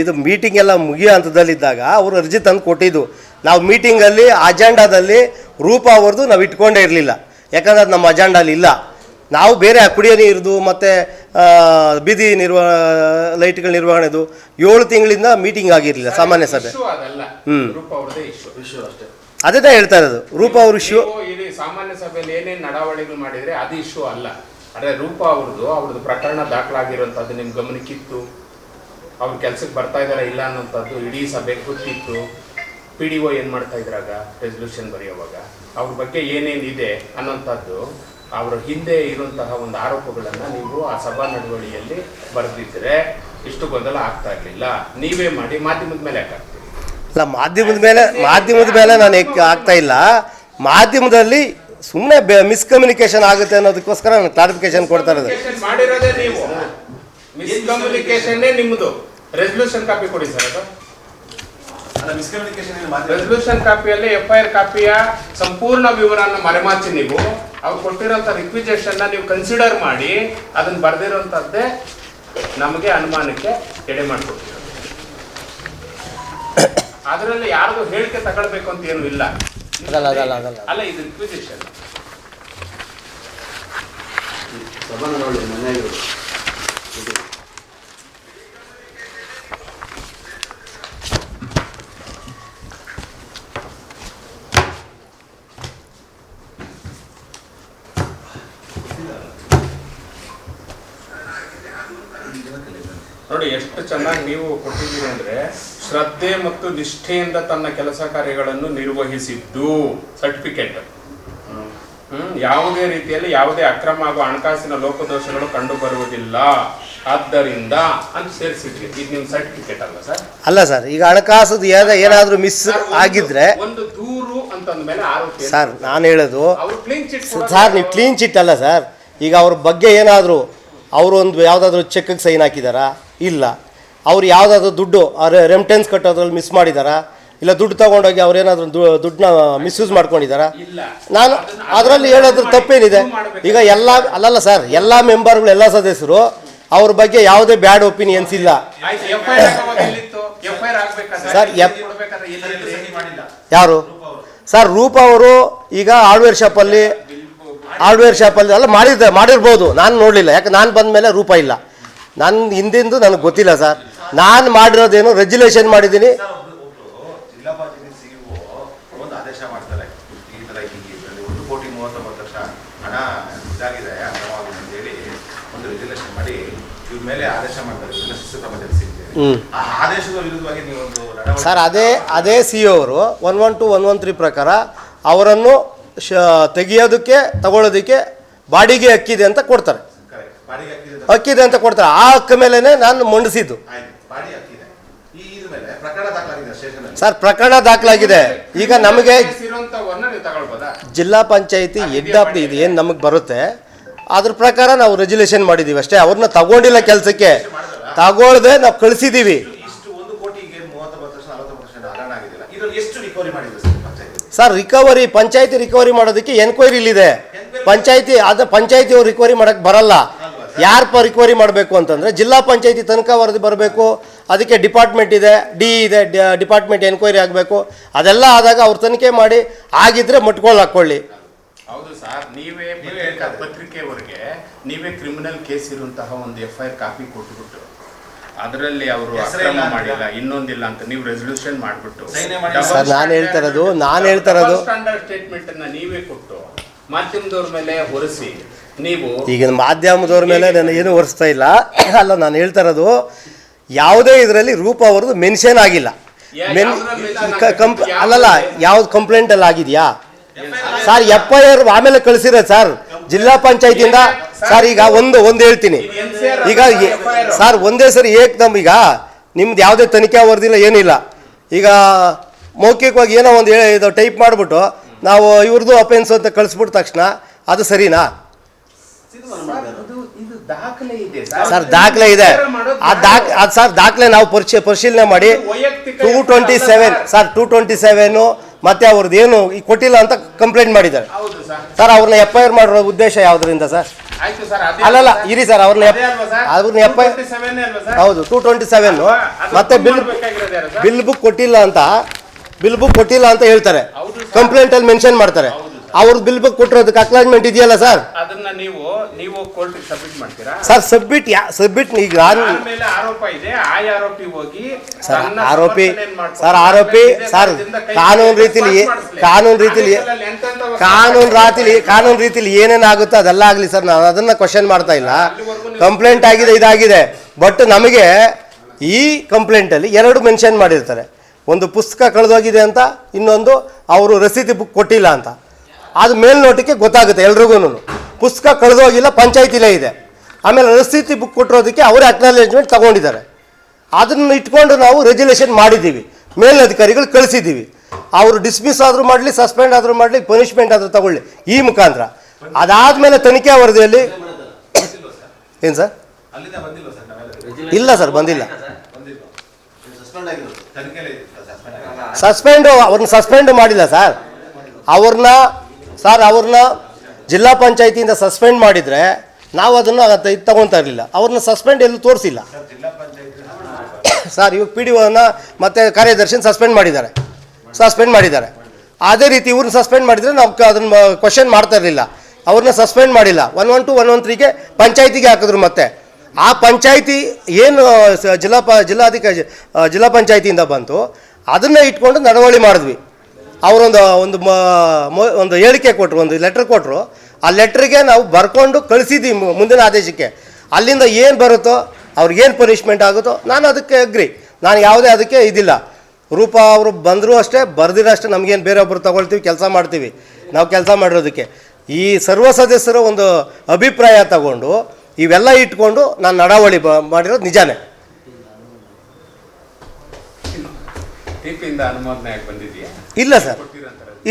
ಇದು ಮೀಟಿಂಗ್ ಎಲ್ಲ ಮುಗಿಯೋ ಹಂತದಲ್ಲಿದ್ದಾಗ ಅವರು ಅರ್ಜಿ ತಂದು ಕೊಟ್ಟಿದ್ದು. ನಾವು ಮೀಟಿಂಗಲ್ಲಿ ಅಜೆಂಡಾದಲ್ಲಿ ರೂಪ ಅವ್ರದ್ದು ನಾವು ಇಟ್ಕೊಂಡೇ ಇರಲಿಲ್ಲ. ಯಾಕಂದ್ರೆ ಅದು ನಮ್ಮ ಅಜೆಂಡಲ್ಲಿ ಇಲ್ಲ. ನಾವು ಬೇರೆ ಕುಡಿಯೋ ನೀರ್ದು ಮತ್ತು ಬೀದಿ ಲೈಟ್ಗಳ ನಿರ್ವಹಣೆದು 7 ತಿಂಗಳಿಂದ ಮೀಟಿಂಗ್ ಆಗಿರಲಿಲ್ಲ ಸಾಮಾನ್ಯ ಸಭೆ. ಅದೇ ಹೇಳ್ತಾ ಇರೋದು, ರೂಪ ಅವ್ರ ಇಶ್ಯೂ. ಇಲ್ಲಿ ಸಾಮಾನ್ಯ ಸಭೆಯಲ್ಲಿ ಏನೇನು ನಡಾವಳಿಗಳು ಮಾಡಿದ್ರೆ ಅದು ಇಶ್ಯೂ ಅಲ್ಲ. ಅದೇ ರೂಪ ಅವ್ರದ್ದು ಪ್ರಕರಣ ದಾಖಲಾಗಿರುವಂಥದ್ದು ನಿಮ್ಮ ಗಮನಕ್ಕಿತ್ತು. ಅವ್ರ ಕೆಲ್ಸಕ್ಕೆ ಬರ್ತಾ ಇದಾರೆ ಇಲ್ಲ ಅನ್ನೋಂಥದ್ದು ಇಡೀ ಸಭೆಗೆ ಗೊತ್ತಿತ್ತು. PDO ಏನು ಮಾಡ್ತಾ ಇದ್ರಾಗ ರೆಸಲ್ಯೂಷನ್ ಬರೆಯುವಾಗ ಅವ್ರ ಬಗ್ಗೆ ಏನೇನಿದೆ ಅನ್ನೋಂಥದ್ದು, ಅವರ ಹಿಂದೆ ಇರುವಂತಹ ಒಂದು ಆರೋಪಗಳನ್ನು ನೀವು ಆ ಸಭಾ ನಡವಳಿಯಲ್ಲಿ ಬರೆದಿದ್ರೆ ಇಷ್ಟು ಗೊಂದಲ ಆಗ್ತಾ ಇರಲಿಲ್ಲ. ನೀವೇ ಮಾಡಿ ಮಾಧ್ಯಮದ ಮೇಲೆ ಯಾಕೆ ಆಗ್ತೀರಿ? ಇಲ್ಲ, ಮಾಧ್ಯಮದ ಮೇಲೆ ನಾನು ಆಗ್ತಾ ಇಲ್ಲ. ಮಾಧ್ಯಮದಲ್ಲಿ ಸುಮ್ಮನೆ ಮಿಸ್ಕಮ್ಯುನಿಕೇಶನ್ ಆಗುತ್ತೆ ಅನ್ನೋದಕ್ಕೋಸ್ಕರ ನಾನು ಕ್ಲಾರಿಫಿಕೇಶನ್ ಕೊಡ್ತಾ ಇರೋದು. ಮಾಡಿರೋದೇ ನೀವು, ಮಿಸ್ಕಮ್ಯುನಿಕೇಶನ್ನೇ ನಿಮ್ಮದು. ರೆಸಲ್ಯೂಷನ್ ಕಾಪಿ ಕೊಡಿ ಸರ್. ಅದು ರೆಸಲ್ಯೂಷನ್ ಕಾಪಿಯಲ್ಲಿ FIR ಕಾಪಿಯ ಸಂಪೂರ್ಣ ವಿವರವನ್ನು ಮರೆಮಾಚಿ ನೀವು ಅವ್ರು ಕೊಟ್ಟಿರೋಂಥ ರಿಕ್ವಿಜೇಷನ್ನ ನೀವು ಕನ್ಸಿಡರ್ ಮಾಡಿ ಅದನ್ನು ಬರೆದಿರೋಂಥದ್ದೇ ನಮಗೆ ಅನುಮಾನಕ್ಕೆ ಎಡೆ ಮಾಡಿಕೊಟ್ಟಿರೋದು. ಅದರಲ್ಲಿ ಯಾರ್ದು ಹೇಳಿಕೆ ತಗೊಳ್ಬೇಕು ಅಂತ ಏನು ಇಲ್ಲ. ಅಲ್ಲ, ಇದು ರಿಕ್ವಿಜೇಷನ್. ನೋಡಿ ಎಷ್ಟು ಚೆನ್ನಾಗಿ ನೀವು ಕೊಟ್ಟಿದ್ದೀರಿ ಅಂದ್ರೆ, ಶ್ರದ್ಧೆ ಮತ್ತು ನಿಷ್ಠೆಯಿಂದ ತನ್ನ ಕೆಲಸ ಕಾರ್ಯಗಳನ್ನು ನಿರ್ವಹಿಸಿದ್ದು ಸರ್ಟಿಫಿಕೇಟ್. ಯಾವುದೇ ರೀತಿಯಲ್ಲಿ ಯಾವುದೇ ಅಕ್ರಮ ಹಾಗೂ ಹಣಕಾಸಿನ ಲೋಪದೋಷಗಳು ಕಂಡು ಬರುವುದಿಲ್ಲ, ಆದ್ದರಿಂದ ಅಂತ ಸೇರಿಸಿದ್ವಿ. ಇದು ನಿಮ್ಮ ಸರ್ಟಿಫಿಕೇಟ್ ಅಲ್ಲ ಸರ್? ಅಲ್ಲ ಸರ್, ಈಗ ಹಣಕಾಸು ಏನಾದರೂ ಮಿಸ್ ಆಗಿದ್ರೆ ಒಂದು ದೂರು ಅಂತಂದ್ಮೇಲೆ ಆರೋಪಿ. ಸರ್, ನಾನು ಹೇಳೋದು ಕ್ಲೀನ್ ಚಿಟ್ ಸರ್, ನೀವು ಕ್ಲೀನ್ ಚಿಟ್ ಅಲ್ಲ ಸರ್. ಈಗ ಅವ್ರ ಬಗ್ಗೆ ಏನಾದರೂ ಅವರು ಒಂದು ಯಾವುದಾದ್ರೂ ಚೆಕ್ಗೆ ಸೈನ್ ಹಾಕಿದಾರಾ? ಇಲ್ಲ. ಅವ್ರು ಯಾವುದಾದ್ರೂ ದುಡ್ಡು ರೆಮಿಟೆನ್ಸ್ ಕಟ್ಟೋದ್ರಲ್ಲಿ ಮಿಸ್ ಮಾಡಿದಾರಾ? ಇಲ್ಲ ದುಡ್ಡು ತೊಗೊಂಡೋಗಿ ಅವ್ರೇನಾದ್ರೂ ದುಡ್ಡನ್ನ ಮಿಸ್ಯೂಸ್ ಮಾಡ್ಕೊಂಡಿದ್ದಾರಾ? ನಾನು ಅದರಲ್ಲಿ ಹೇಳೋದ್ರ ತಪ್ಪೇನಿದೆ? ಈಗ ಅಲ್ಲಲ್ಲ ಸರ್, ಎಲ್ಲ ಮೆಂಬರ್ಗಳು, ಎಲ್ಲ ಸದಸ್ಯರು ಅವ್ರ ಬಗ್ಗೆ ಯಾವುದೇ ಬ್ಯಾಡ್ ಒಪಿನಿಯನ್ಸ್ ಇಲ್ಲ ಸರ್. ಯಾರು ಸರ್? ರೂಪ ಅವರು ಈಗ ಹಾರ್ಡ್ವೇರ್ ಶಾಪಲ್ಲಿ ಅಲ್ಲ ಮಾಡಿರ್ಬೋದು, ನಾನು ನೋಡಲಿಲ್ಲ. ಯಾಕೆ ನಾನು ಬಂದ ಮೇಲೆ ರೂಪ ಇಲ್ಲ. ನನ್ನ ಹಿಂದಿಂದು ನನಗೆ ಗೊತ್ತಿಲ್ಲ ಸರ್. ನಾನು ಮಾಡಿರೋದೇನು ರೆಗ್ಯುಲೇಷನ್ ಮಾಡಿದ್ದೀನಿ. ಜಿಲ್ಲಾ ಪಂಚಾಯತಿ ಸಿಇಒ ಒಂದು ಆದೇಶ ಮಾಡ್ತಾರೆ, ಈ ಥರ ಇದರಲ್ಲಿ 1,39,00,000 ಹಣ ಇದಾಗಿದೆ ಅಕ್ರಮವಾಗಿದೆ ಅಂತೇಳಿ ಒಂದು ರೆಗ್ಯುಲೇಷನ್ ಮಾಡಿ ಇವ್ರ ಮೇಲೆ ಆದೇಶ ಮಾಡ್ತಾರೆ, ಇದನ್ನ ಶಿಸ್ತು ಕ್ರಮ ಜರುಗಿಸಿದ್ದೇವೆ. ಆ ಆದೇಶದ ವಿರುದ್ಧವಾಗಿ ನೀವೊಂದು ಸರ್ ಅದೇ ಸಿ ಅವರು 112, 113 ಪ್ರಕಾರ ಅವರನ್ನು ತೆಗಿಯೋದಕ್ಕೆ ತಗೊಳ್ಳೋದಕ್ಕೆ ಬಾಡಿಗೆ ಹಕ್ಕಿದೆ ಅಂತ ಕೊಡ್ತಾರೆ, ಹಕ್ಕಿದೆ ಅಂತ ಕೊಡ್ತಾರೆ. ಆ ಹಕ್ಕ ಮೇಲೇ ನಾನು ಮಂಡಿಸಿದ್ದು ಸರ್. ಪ್ರಕರಣ ದಾಖಲಾಗಿದೆ. ಈಗ ನಮಗೆ ಜಿಲ್ಲಾ ಪಂಚಾಯತಿ ಹೆಡ್ ಆಫ್ ಇದು ಏನು ನಮಗೆ ಬರುತ್ತೆ ಅದ್ರ ಪ್ರಕಾರ ನಾವು ರೆಗ್ಯುಲೇಷನ್ ಮಾಡಿದ್ದೀವಿ ಅಷ್ಟೇ. ಅವ್ರನ್ನ ತಗೊಂಡಿಲ್ಲ ಕೆಲಸಕ್ಕೆ, ತಗೊಳ್ದೆ ನಾವು ಕಳಿಸಿದ್ದೀವಿ. ಸರ್ ರಿಕವರಿ ಪಂಚಾಯತಿ ರಿಕವರಿ ಮಾಡೋದಕ್ಕೆ ಎನ್ಕ್ವೈರಿ ಇಲ್ಲಿದೆ. ಪಂಚಾಯತಿಯವ್ರು ರಿಕವರಿ ಮಾಡೋಕ್ಕೆ ಬರಲ್ಲ. ಯಾರು ರಿಕವರಿ ಮಾಡಬೇಕು ಅಂತಂದರೆ ಜಿಲ್ಲಾ ಪಂಚಾಯತಿ ತನಿಖಾ ವರದಿ ಬರಬೇಕು, ಅದಕ್ಕೆ ಡಿಪಾರ್ಟ್ಮೆಂಟ್ ಇದೆ, ಇದೆ ಡಿಪಾರ್ಟ್ಮೆಂಟ್ ಎನ್ಕ್ವೈರಿ ಆಗಬೇಕು. ಅದೆಲ್ಲ ಆದಾಗ ಅವ್ರು ತನಿಖೆ ಮಾಡಿ ಆಗಿದ್ರೆ ಮುಟ್ಕೊಳ್ಳಿ ಹಾಕ್ಕೊಳ್ಳಿ. ಹೌದು ಸರ್, ನೀವೇ ಪತ್ರಿಕೆವರೆಗೆ ನೀವೇ ಕ್ರಿಮಿನಲ್ ಕೇಸ್ ಇರುವಂತಹ ಒಂದು FIR ಕಾಪಿ ಕೊಟ್ಬಿಟ್ಟು ಅದರಲ್ಲಿ ಅವರು ಅಕ್ರಮ ಮಾಡಿಲ್ಲ ಇನ್ನೊಂದಿಲ್ಲ ಅಂತ ನೀವು ರೆಸಲ್ಯೂಷನ್ ಮಾಡಿಬಿಟ್ಟು ಸರ್ ನಾನು ಹೇಳ್ತಾ ಇರೋದು ಸ್ಟ್ಯಾಂಡರ್ಡ್ ಸ್ಟೇಟ್ಮೆಂಟ್ ಅನ್ನ ನೀವೇ ಕೊಟ್ಟು ಮಾಧ್ಯಮದವ್ರ ಮೇಲೆ ಹೊರಿಸಿ ನೀವು ಈಗ ಮಾಧ್ಯಮದವ್ರ ಮೇಲೆ ನಾನು ಏನು ಹೊರಿಸ್ತಾ ಇಲ್ಲ. ಅಲ್ಲ, ನಾನು ಹೇಳ್ತಾ ಇರೋದು ಯಾವುದೇ ಇದರಲ್ಲಿ ರೂಪ ಅವ್ರದ್ದು ಮೆನ್ಷನ್ ಆಗಿಲ್ಲ. ಅಲ್ಲಲ್ಲ, ಯಾವ್ದು ಕಂಪ್ಲೇಂಟಲ್ಲಿ ಆಗಿದೆಯಾ ಸರ್? FIR ಆಮೇಲೆ ಕಳಿಸಿರೋದು ಸರ್ ಜಿಲ್ಲಾ ಪಂಚಾಯತಿಯಿಂದ. ಸರ್ ಈಗ ಒಂದು ಹೇಳ್ತೀನಿ, ಈಗ ಸರ್ ಒಂದೇ ಸರಿ ಏಕ್ದಮ್ ಈಗ ನಿಮ್ದು ಯಾವುದೇ ತನಿಖೆ ವರದಿಲ್ಲ ಏನಿಲ್ಲ, ಈಗ ಮೌಖಿಕವಾಗಿ ಏನೋ ಒಂದು ಇದು ಟೈಪ್ ಮಾಡಿಬಿಟ್ಟು ನಾವು ಇವ್ರದ್ದು ಅಫೆನ್ಸ್ ಅಂತ ಕಳಿಸ್ಬಿಟ್ಟ ತಕ್ಷಣ ಅದು ಸರಿನಾ ಸರ್? ದಾಖಲೆ ಇದೆ. ಸರ್ ದಾಖಲೆ ನಾವು ಪರಿಶೀಲನೆ ಮಾಡಿ 227 ಸರ್ 227 ಮತ್ತೆ ಅವ್ರದ್ದು ಏನು ಕೊಟ್ಟಿಲ್ಲ ಅಂತ ಕಂಪ್ಲೇಂಟ್ ಮಾಡಿದ್ದಾರೆ ಸರ್. ಅವ್ರನ್ನ FIR ಮಾಡಿರೋ ಉದ್ದೇಶ ಯಾವುದರಿಂದ ಸರ್? ಅಲ್ಲಲ್ಲ ಇರಿ ಸರ್, ಅವ್ರನ್ನ FIR ಹೌದು 227 ಮತ್ತೆ ಬಿಲ್ ಬುಕ್ ಕೊಟ್ಟಿಲ್ಲ ಅಂತ ಹೇಳ್ತಾರೆ, ಕಂಪ್ಲೇಂಟ್ ಅಲ್ಲಿ ಮೆನ್ಷನ್ ಮಾಡ್ತಾರೆ. ಅವ್ರ ಬಿಲ್ ಬುಕ್ ಕೊಟ್ಟಿರೋದಕ್ಕೆ ಅಕ್ನಾಲೆಜ್ಮೆಂಟ್ ಇದೆಯಲ್ಲ ಸರ್? ಅದನ್ನ ನೀವು ಕೋರ್ಟ್ ಸಬ್ಮಿಟ್ ಮಾಡ್ತೀರಾ ಸರ್? ಸಬ್ಮಿಟ್ ಈಗ ಮೇಲೆ ಆರೋಪ ಇದೆ, ಆ ಆರೋಪಿ ಹೋಗಿ ಆರೋಪಿ ಸರ್ ಕಾನೂನು ರೀತಿಲಿ ಏನೇನಾಗುತ್ತೋ ಅದೆಲ್ಲ ಆಗಲಿ ಸರ್. ನಾನು ಅದನ್ನ ಕ್ವಶನ್ ಮಾಡ್ತಾ ಇಲ್ಲ. ಕಂಪ್ಲೇಂಟ್ ಆಗಿದೆ, ಇದಾಗಿದೆ. ಬಟ್ ನಮಗೆ ಈ ಕಂಪ್ಲೇಂಟಲ್ಲಿ 2 ಮೆನ್ಷನ್ ಮಾಡಿರ್ತಾರೆ. ಒಂದು ಪುಸ್ತಕ ಕಳೆದೋಗಿದೆ ಅಂತ, ಇನ್ನೊಂದು ಅವರು ರಸೀದಿ ಬುಕ್ ಕೊಟ್ಟಿಲ್ಲ ಅಂತ. ಅದು ಮೇಲ್ನೋಟಕ್ಕೆ ಗೊತ್ತಾಗುತ್ತೆ ಎಲ್ರಿಗೂ. ಪುಸ್ತಕ ಕಳೆದೋಗಿಲ್ಲ, ಪಂಚಾಯತಿಲೇ ಇದೆ. ಆಮೇಲೆ ರಸೀದಿ ಬುಕ್ ಕೊಟ್ಟಿರೋದಕ್ಕೆ ಅವರೇ ಅಕ್ನಾಲೆಜ್ಮೆಂಟ್ ತಗೊಂಡಿದ್ದಾರೆ. ಅದನ್ನು ಇಟ್ಕೊಂಡು ನಾವು ರೆಗ್ಯುಲೇಷನ್ ಮಾಡಿದ್ದೀವಿ, ಮೇಲಧಿಕಾರಿಗಳು ಕಳಿಸಿದ್ದೀವಿ. ಅವರು ಡಿಸ್ಮಿಸ್ ಆದರೂ ಮಾಡಲಿ, ಸಸ್ಪೆಂಡ್ ಆದರೂ ಮಾಡಲಿ, ಪನಿಷ್ಮೆಂಟ್ ಆದರೂ ತಗೊಳ್ಳಿ ಈ ಮುಖಾಂತರ. ಅದಾದಮೇಲೆ ತನಿಖೆ ವರದಿಯಲ್ಲಿ ಏನು ಸರ್? ಇಲ್ಲ ಸರ್, ಬಂದಿಲ್ಲ. ಅವ್ರನ್ನ ಸಸ್ಪೆಂಡ್ ಮಾಡಿಲ್ಲ ಸರ್. ಅವ್ರನ್ನ ಜಿಲ್ಲಾ ಪಂಚಾಯತಿಯಿಂದ ಸಸ್ಪೆಂಡ್ ಮಾಡಿದರೆ ನಾವು ಅದನ್ನು ತಗೊಳ್ತಾ ಇರಲಿಲ್ಲ. ಅವ್ರನ್ನ ಸಸ್ಪೆಂಡ್ ಎಲ್ಲೂ ತೋರಿಸಿಲ್ಲ ಸರ್. ಇವಾಗ PDOನ ಮತ್ತು ಕಾರ್ಯದರ್ಶಿನ ಸಸ್ಪೆಂಡ್ ಮಾಡಿದ್ದಾರೆ. ಅದೇ ರೀತಿ ಇವ್ರನ್ನ ಸಸ್ಪೆಂಡ್ ಮಾಡಿದರೆ ನಾವು ಅದನ್ನು ಕ್ವಶನ್ ಮಾಡ್ತಾ ಇರಲಿಲ್ಲ. ಅವ್ರನ್ನ ಸಸ್ಪೆಂಡ್ ಮಾಡಿಲ್ಲ. 112, 113ಗೆ ಪಂಚಾಯತಿಗೆ ಹಾಕಿದ್ರು. ಮತ್ತೆ ಆ ಪಂಚಾಯತಿ ಏನು ಜಿಲ್ಲಾ ಪಂಚಾಯತಿಯಿಂದ ಬಂತು ಅದನ್ನು ಇಟ್ಕೊಂಡು ನಡವಳಿ ಮಾಡಿದ್ವಿ. ಅವರೊಂದು ಹೇಳಿಕೆ ಕೊಟ್ಟರು, ಒಂದು ಲೆಟ್ರ್ ಕೊಟ್ಟರು. ಆ ಲೆಟ್ರಿಗೆ ನಾವು ಬರ್ಕೊಂಡು ಕಳಿಸಿದ್ದೀವಿ ಮುಂದಿನ ಆದೇಶಕ್ಕೆ. ಅಲ್ಲಿಂದ ಏನು ಬರುತ್ತೋ ಅವ್ರಿಗೇನು ಪನಿಷ್ಮೆಂಟ್ ಆಗುತ್ತೋ ನಾನು ಅದಕ್ಕೆ ಅಗ್ರಿ. ನಾನು ಯಾವುದೇ ಅದಕ್ಕೆ ಇದಿಲ್ಲ. ರೂಪ ಅವರು ಬಂದರೂ ಅಷ್ಟೇ, ಬರ್ದಿರೋ ಅಷ್ಟೇ, ನಮಗೇನು ಬೇರೆ ಒಬ್ಬರು ತಗೊಳ್ತೀವಿ, ಕೆಲಸ ಮಾಡ್ತೀವಿ. ನಾವು ಕೆಲಸ ಮಾಡಿರೋದಕ್ಕೆ ಈ ಸರ್ವ ಸದಸ್ಯರ ಒಂದು ಅಭಿಪ್ರಾಯ ತಗೊಂಡು ಇವೆಲ್ಲ ಇಟ್ಕೊಂಡು ನಾನು ನಡವಳಿ ಮಾಡಿರೋದು ನಿಜಾನೇ. ಇಲ್ಲ ಸರ್,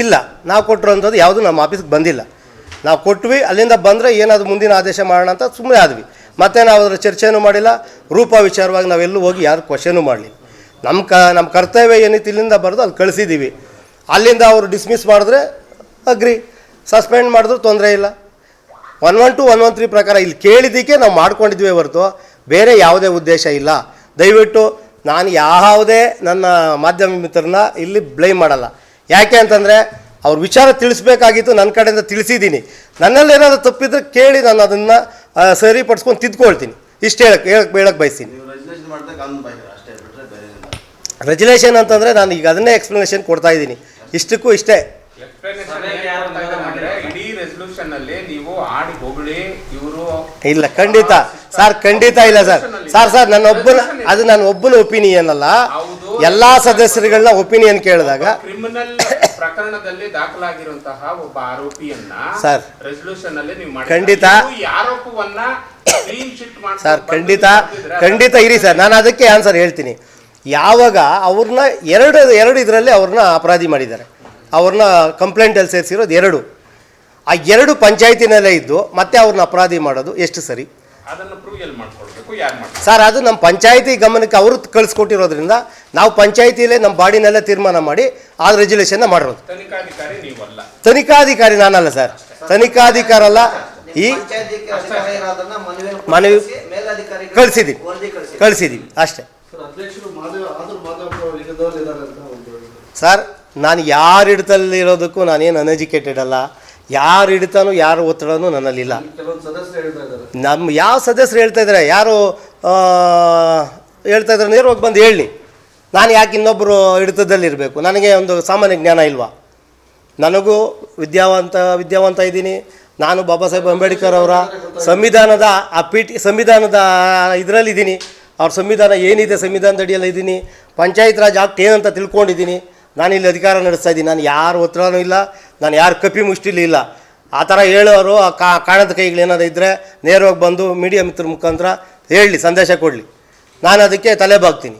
ಇಲ್ಲ. ನಾವು ಕೊಟ್ಟಿರೋಂಥದ್ದು ಯಾವುದು ನಮ್ಮ ಆಫೀಸ್ಗೆ ಬಂದಿಲ್ಲ. ನಾವು ಕೊಟ್ವಿ, ಅಲ್ಲಿಂದ ಬಂದರೆ ಏನಾದರೂ ಮುಂದಿನ ಆದೇಶ ಮಾಡೋಣ ಅಂತ ಸುಮ್ಮನೆ ಆದ್ವಿ. ಮತ್ತೆ ನಾವು ಅದರ ಚರ್ಚೆನೂ ಮಾಡಿಲ್ಲ. ರೂಪ ವಿಚಾರವಾಗಿ ನಾವೆಲ್ಲೂ ಹೋಗಿ ಯಾರು ಕ್ವಶನೂ ಮಾಡಲಿಲ್ಲ. ನಮ್ಮ ಕರ್ತವ್ಯ ಏನಿತ್ತು ಇಲ್ಲಿಂದ ಬರೆದು ಅಲ್ಲಿ ಕಳಿಸಿದ್ದೀವಿ. ಅಲ್ಲಿಂದ ಅವರು ಡಿಸ್ಮಿಸ್ ಮಾಡಿದ್ರೆ ಅಗ್ರಿ, ಸಸ್ಪೆಂಡ್ ಮಾಡಿದ್ರು ತೊಂದರೆ ಇಲ್ಲ. 112, 113 ಪ್ರಕಾರ ಇಲ್ಲಿ ಕೇಳಿದ್ದಕ್ಕೆ ನಾವು ಮಾಡ್ಕೊಂಡಿದ್ವಿ ಹೊರತು ಬೇರೆ ಯಾವುದೇ ಉದ್ದೇಶ ಇಲ್ಲ. ದಯವಿಟ್ಟು ನಾನು ಯಾವುದೇ ನನ್ನ ಮಾಧ್ಯಮ ಮಿತ್ರರನ್ನ ಇಲ್ಲಿ ಬ್ಲೇಮ್ ಮಾಡಲ್ಲ. ಯಾಕೆ ಅಂತಂದರೆ ಅವ್ರ ವಿಚಾರ ತಿಳಿಸ್ಬೇಕಾಗಿತ್ತು, ನನ್ನ ಕಡೆಯಿಂದ ತಿಳಿಸಿದ್ದೀನಿ. ನನ್ನಲ್ಲಿ ಏನಾದರೂ ತಪ್ಪಿದ್ರೆ ಕೇಳಿ ನಾನು ಅದನ್ನು ಸರಿಪಡಿಸ್ಕೊಂಡು ತಿದ್ಕೊಳ್ತೀನಿ. ಇಷ್ಟು ಹೇಳಕ್ಕೆ ಬಯಸ್ತೀನಿ. ನೀವು ರೆಜಿಸ್ಟ್ರೇಷನ್ ಮಾಡಿದ್ರೆ ಕಾನೂನು ಬಾಹಿರ ಅಷ್ಟೇ, ಬಿಟ್ಟರೆ ಬೇರೆ ಏನಿಲ್ಲ. ರೆಜುಲೇಷನ್ ಅಂತಂದರೆ ನಾನು ಈಗ ಅದನ್ನೇ ಎಕ್ಸ್ಪ್ಲನೇಷನ್ ಕೊಡ್ತಾ ಇದ್ದೀನಿ. ಇಷ್ಟಕ್ಕೂ ಇಷ್ಟೇ. ಇಡೀ ರೆಸಲ್ಯೂಷನ್ ಅಲ್ಲಿ ನೀವು ಆಡಿ ಹೊಗಳಿ ಇವರು ಇಲ್ಲ, ಖಂಡಿತ ಸರ್, ಖಂಡಿತ ಇಲ್ಲ ಸರ್. ಸರ್ ನನ್ನ ಒಬ್ಬನ ಒಪಿನಿಯನ್ ಅಲ್ಲ, ಎಲ್ಲಾ ಸದಸ್ಯರುಗಳನ್ನ ಒಪಿನಿಯನ್ ಕೇಳಿದಾಗ ಕ್ರಿಮಿನಲ್ ಪ್ರಕರಣದಲ್ಲಿ ದಾಖಲಾಗಿರುವಂತಹ ಒಬ್ಬ ಆರೋಪಿಯನ್ನ ಸರ್ ರೆಸಲ್ಯೂಷನ್ ಅಲ್ಲಿ ನೀವು ಖಂಡಿತ ಈ ಆರೋಪವನ್ನ ಕ್ಲೀನ್ ಚಿಟ್ ಮಾಡಿ ಸರ್, ಖಂಡಿತ ಇರಿ ಸರ್, ನಾನು ಅದಕ್ಕೆ ಆನ್ಸರ್ ಹೇಳ್ತೀನಿ. ಯಾವಾಗ ಅವ್ರನ್ನ ಎರಡು ಇದರಲ್ಲಿ ಅವ್ರನ್ನ ಅಪರಾಧಿ ಮಾಡಿದ್ದಾರೆ, ಅವ್ರನ್ನ ಕಂಪ್ಲೇಂಟಲ್ಲಿ ಸೇರಿಸಿರೋದು 2. ಆ 2 ಪಂಚಾಯತಿನಲ್ಲೇ ಇದ್ದು ಮತ್ತೆ ಅವ್ರನ್ನ ಅಪರಾಧಿ ಮಾಡೋದು ಎಷ್ಟು ಸರಿ? ಅದನ್ನು ಪ್ರೂವ್ ಎಲ್ಲಿ ಮಾಡ್ಕೊಳ್ಬೇಕು, ಯಾರು ಮಾಡ್ತಾರೆ ಸರ್? ಅದು ನಮ್ಮ ಪಂಚಾಯತಿ ಗಮನಕ್ಕೆ ಅವರು ಕಳಿಸ್ಕೊಟ್ಟಿರೋದ್ರಿಂದ ನಾವು ಪಂಚಾಯತಿಯಲ್ಲೇ ನಮ್ಮ ಬಾಡಿನೆಲ್ಲ ತೀರ್ಮಾನ ಮಾಡಿ ಆ ರೆಜುಲೇಷನ್ನ ಮಾಡಿರೋದು. ತನಿಖಾಧಿಕಾರಿ ನೀವಲ್ಲ. ತನಿಖಾಧಿಕಾರಿ ನಾನಲ್ಲ ಸರ್, ತನಿಖಾಧಿಕಾರ ಅಲ್ಲ. ಈ ಮನವಿ ಕಳಿಸಿದ್ದೀವಿ ಅಷ್ಟೇ ಸರ್. ನಾನು ಯಾರು ಹಿಡಿತಲ್ಲಿರೋದಕ್ಕೂ ನಾನೇನು ಅನ್ಎಜುಕೇಟೆಡ್ ಅಲ್ಲ. ಯಾರು ಹಿಡಿತಾನೋ ಯಾರು ಒತ್ತಡನೂ ನನ್ನಲ್ಲಿಲ್ಲ. ನಮ್ಮ ಯಾವ ಸದಸ್ಯರು ಹೇಳ್ತಾ ಇದ್ದಾರೆ, ಯಾರು ಹೇಳ್ತಾ ಇದ್ದಾರೆ ನೇರವಾಗಿ ಬಂದು ಹೇಳಿ. ನಾನು ಯಾಕೆ ಇನ್ನೊಬ್ಬರು ಹಿಡಿತದಲ್ಲಿರಬೇಕು? ನನಗೆ ಒಂದು ಸಾಮಾನ್ಯ ಜ್ಞಾನ ಇಲ್ವಾ? ನನಗೂ ವಿದ್ಯಾವಂತ ಇದ್ದೀನಿ. ನಾನು ಬಾಬಾ ಸಾಹೇಬ್ ಅಂಬೇಡ್ಕರ್ ಅವರ ಸಂವಿಧಾನದ ಸಂವಿಧಾನದ ಇದರಲ್ಲಿದ್ದೀನಿ. ಅವ್ರ ಸಂವಿಧಾನ ಏನಿದೆ ಸಂವಿಧಾನದ ಅಡಿಯಲ್ಲಿ ಇದ್ದೀನಿ. ಪಂಚಾಯತ್ ರಾಜ್ ಆಕ್ಟ್ ಏನಂತ ತಿಳ್ಕೊಂಡಿದ್ದೀನಿ. ನಾನಿಲ್ಲಿ ಅಧಿಕಾರ ನಡೆಸ್ತಾ ಇದ್ದೀನಿ. ನಾನು ಯಾರು ಒತ್ತಡನೂ ಇಲ್ಲ, ನಾನು ಯಾರು ಕಪಿ ಮುಷ್ಟಿಲಿ ಇಲ್ಲ. ಆ ಥರ ಹೇಳೋರು ಕಾಣದ ಕೈಗಳೇನಾದ್ರು ಇದ್ದರೆ ನೇರವಾಗಿ ಬಂದು ಮೀಡಿಯಾ ಮಿತ್ರ ಮುಖಾಂತರ ಹೇಳಲಿ, ಸಂದೇಶ ಕೊಡಲಿ. ನಾನು ಅದಕ್ಕೆ ತಲೆ ಬಾಗ್ತೀನಿ.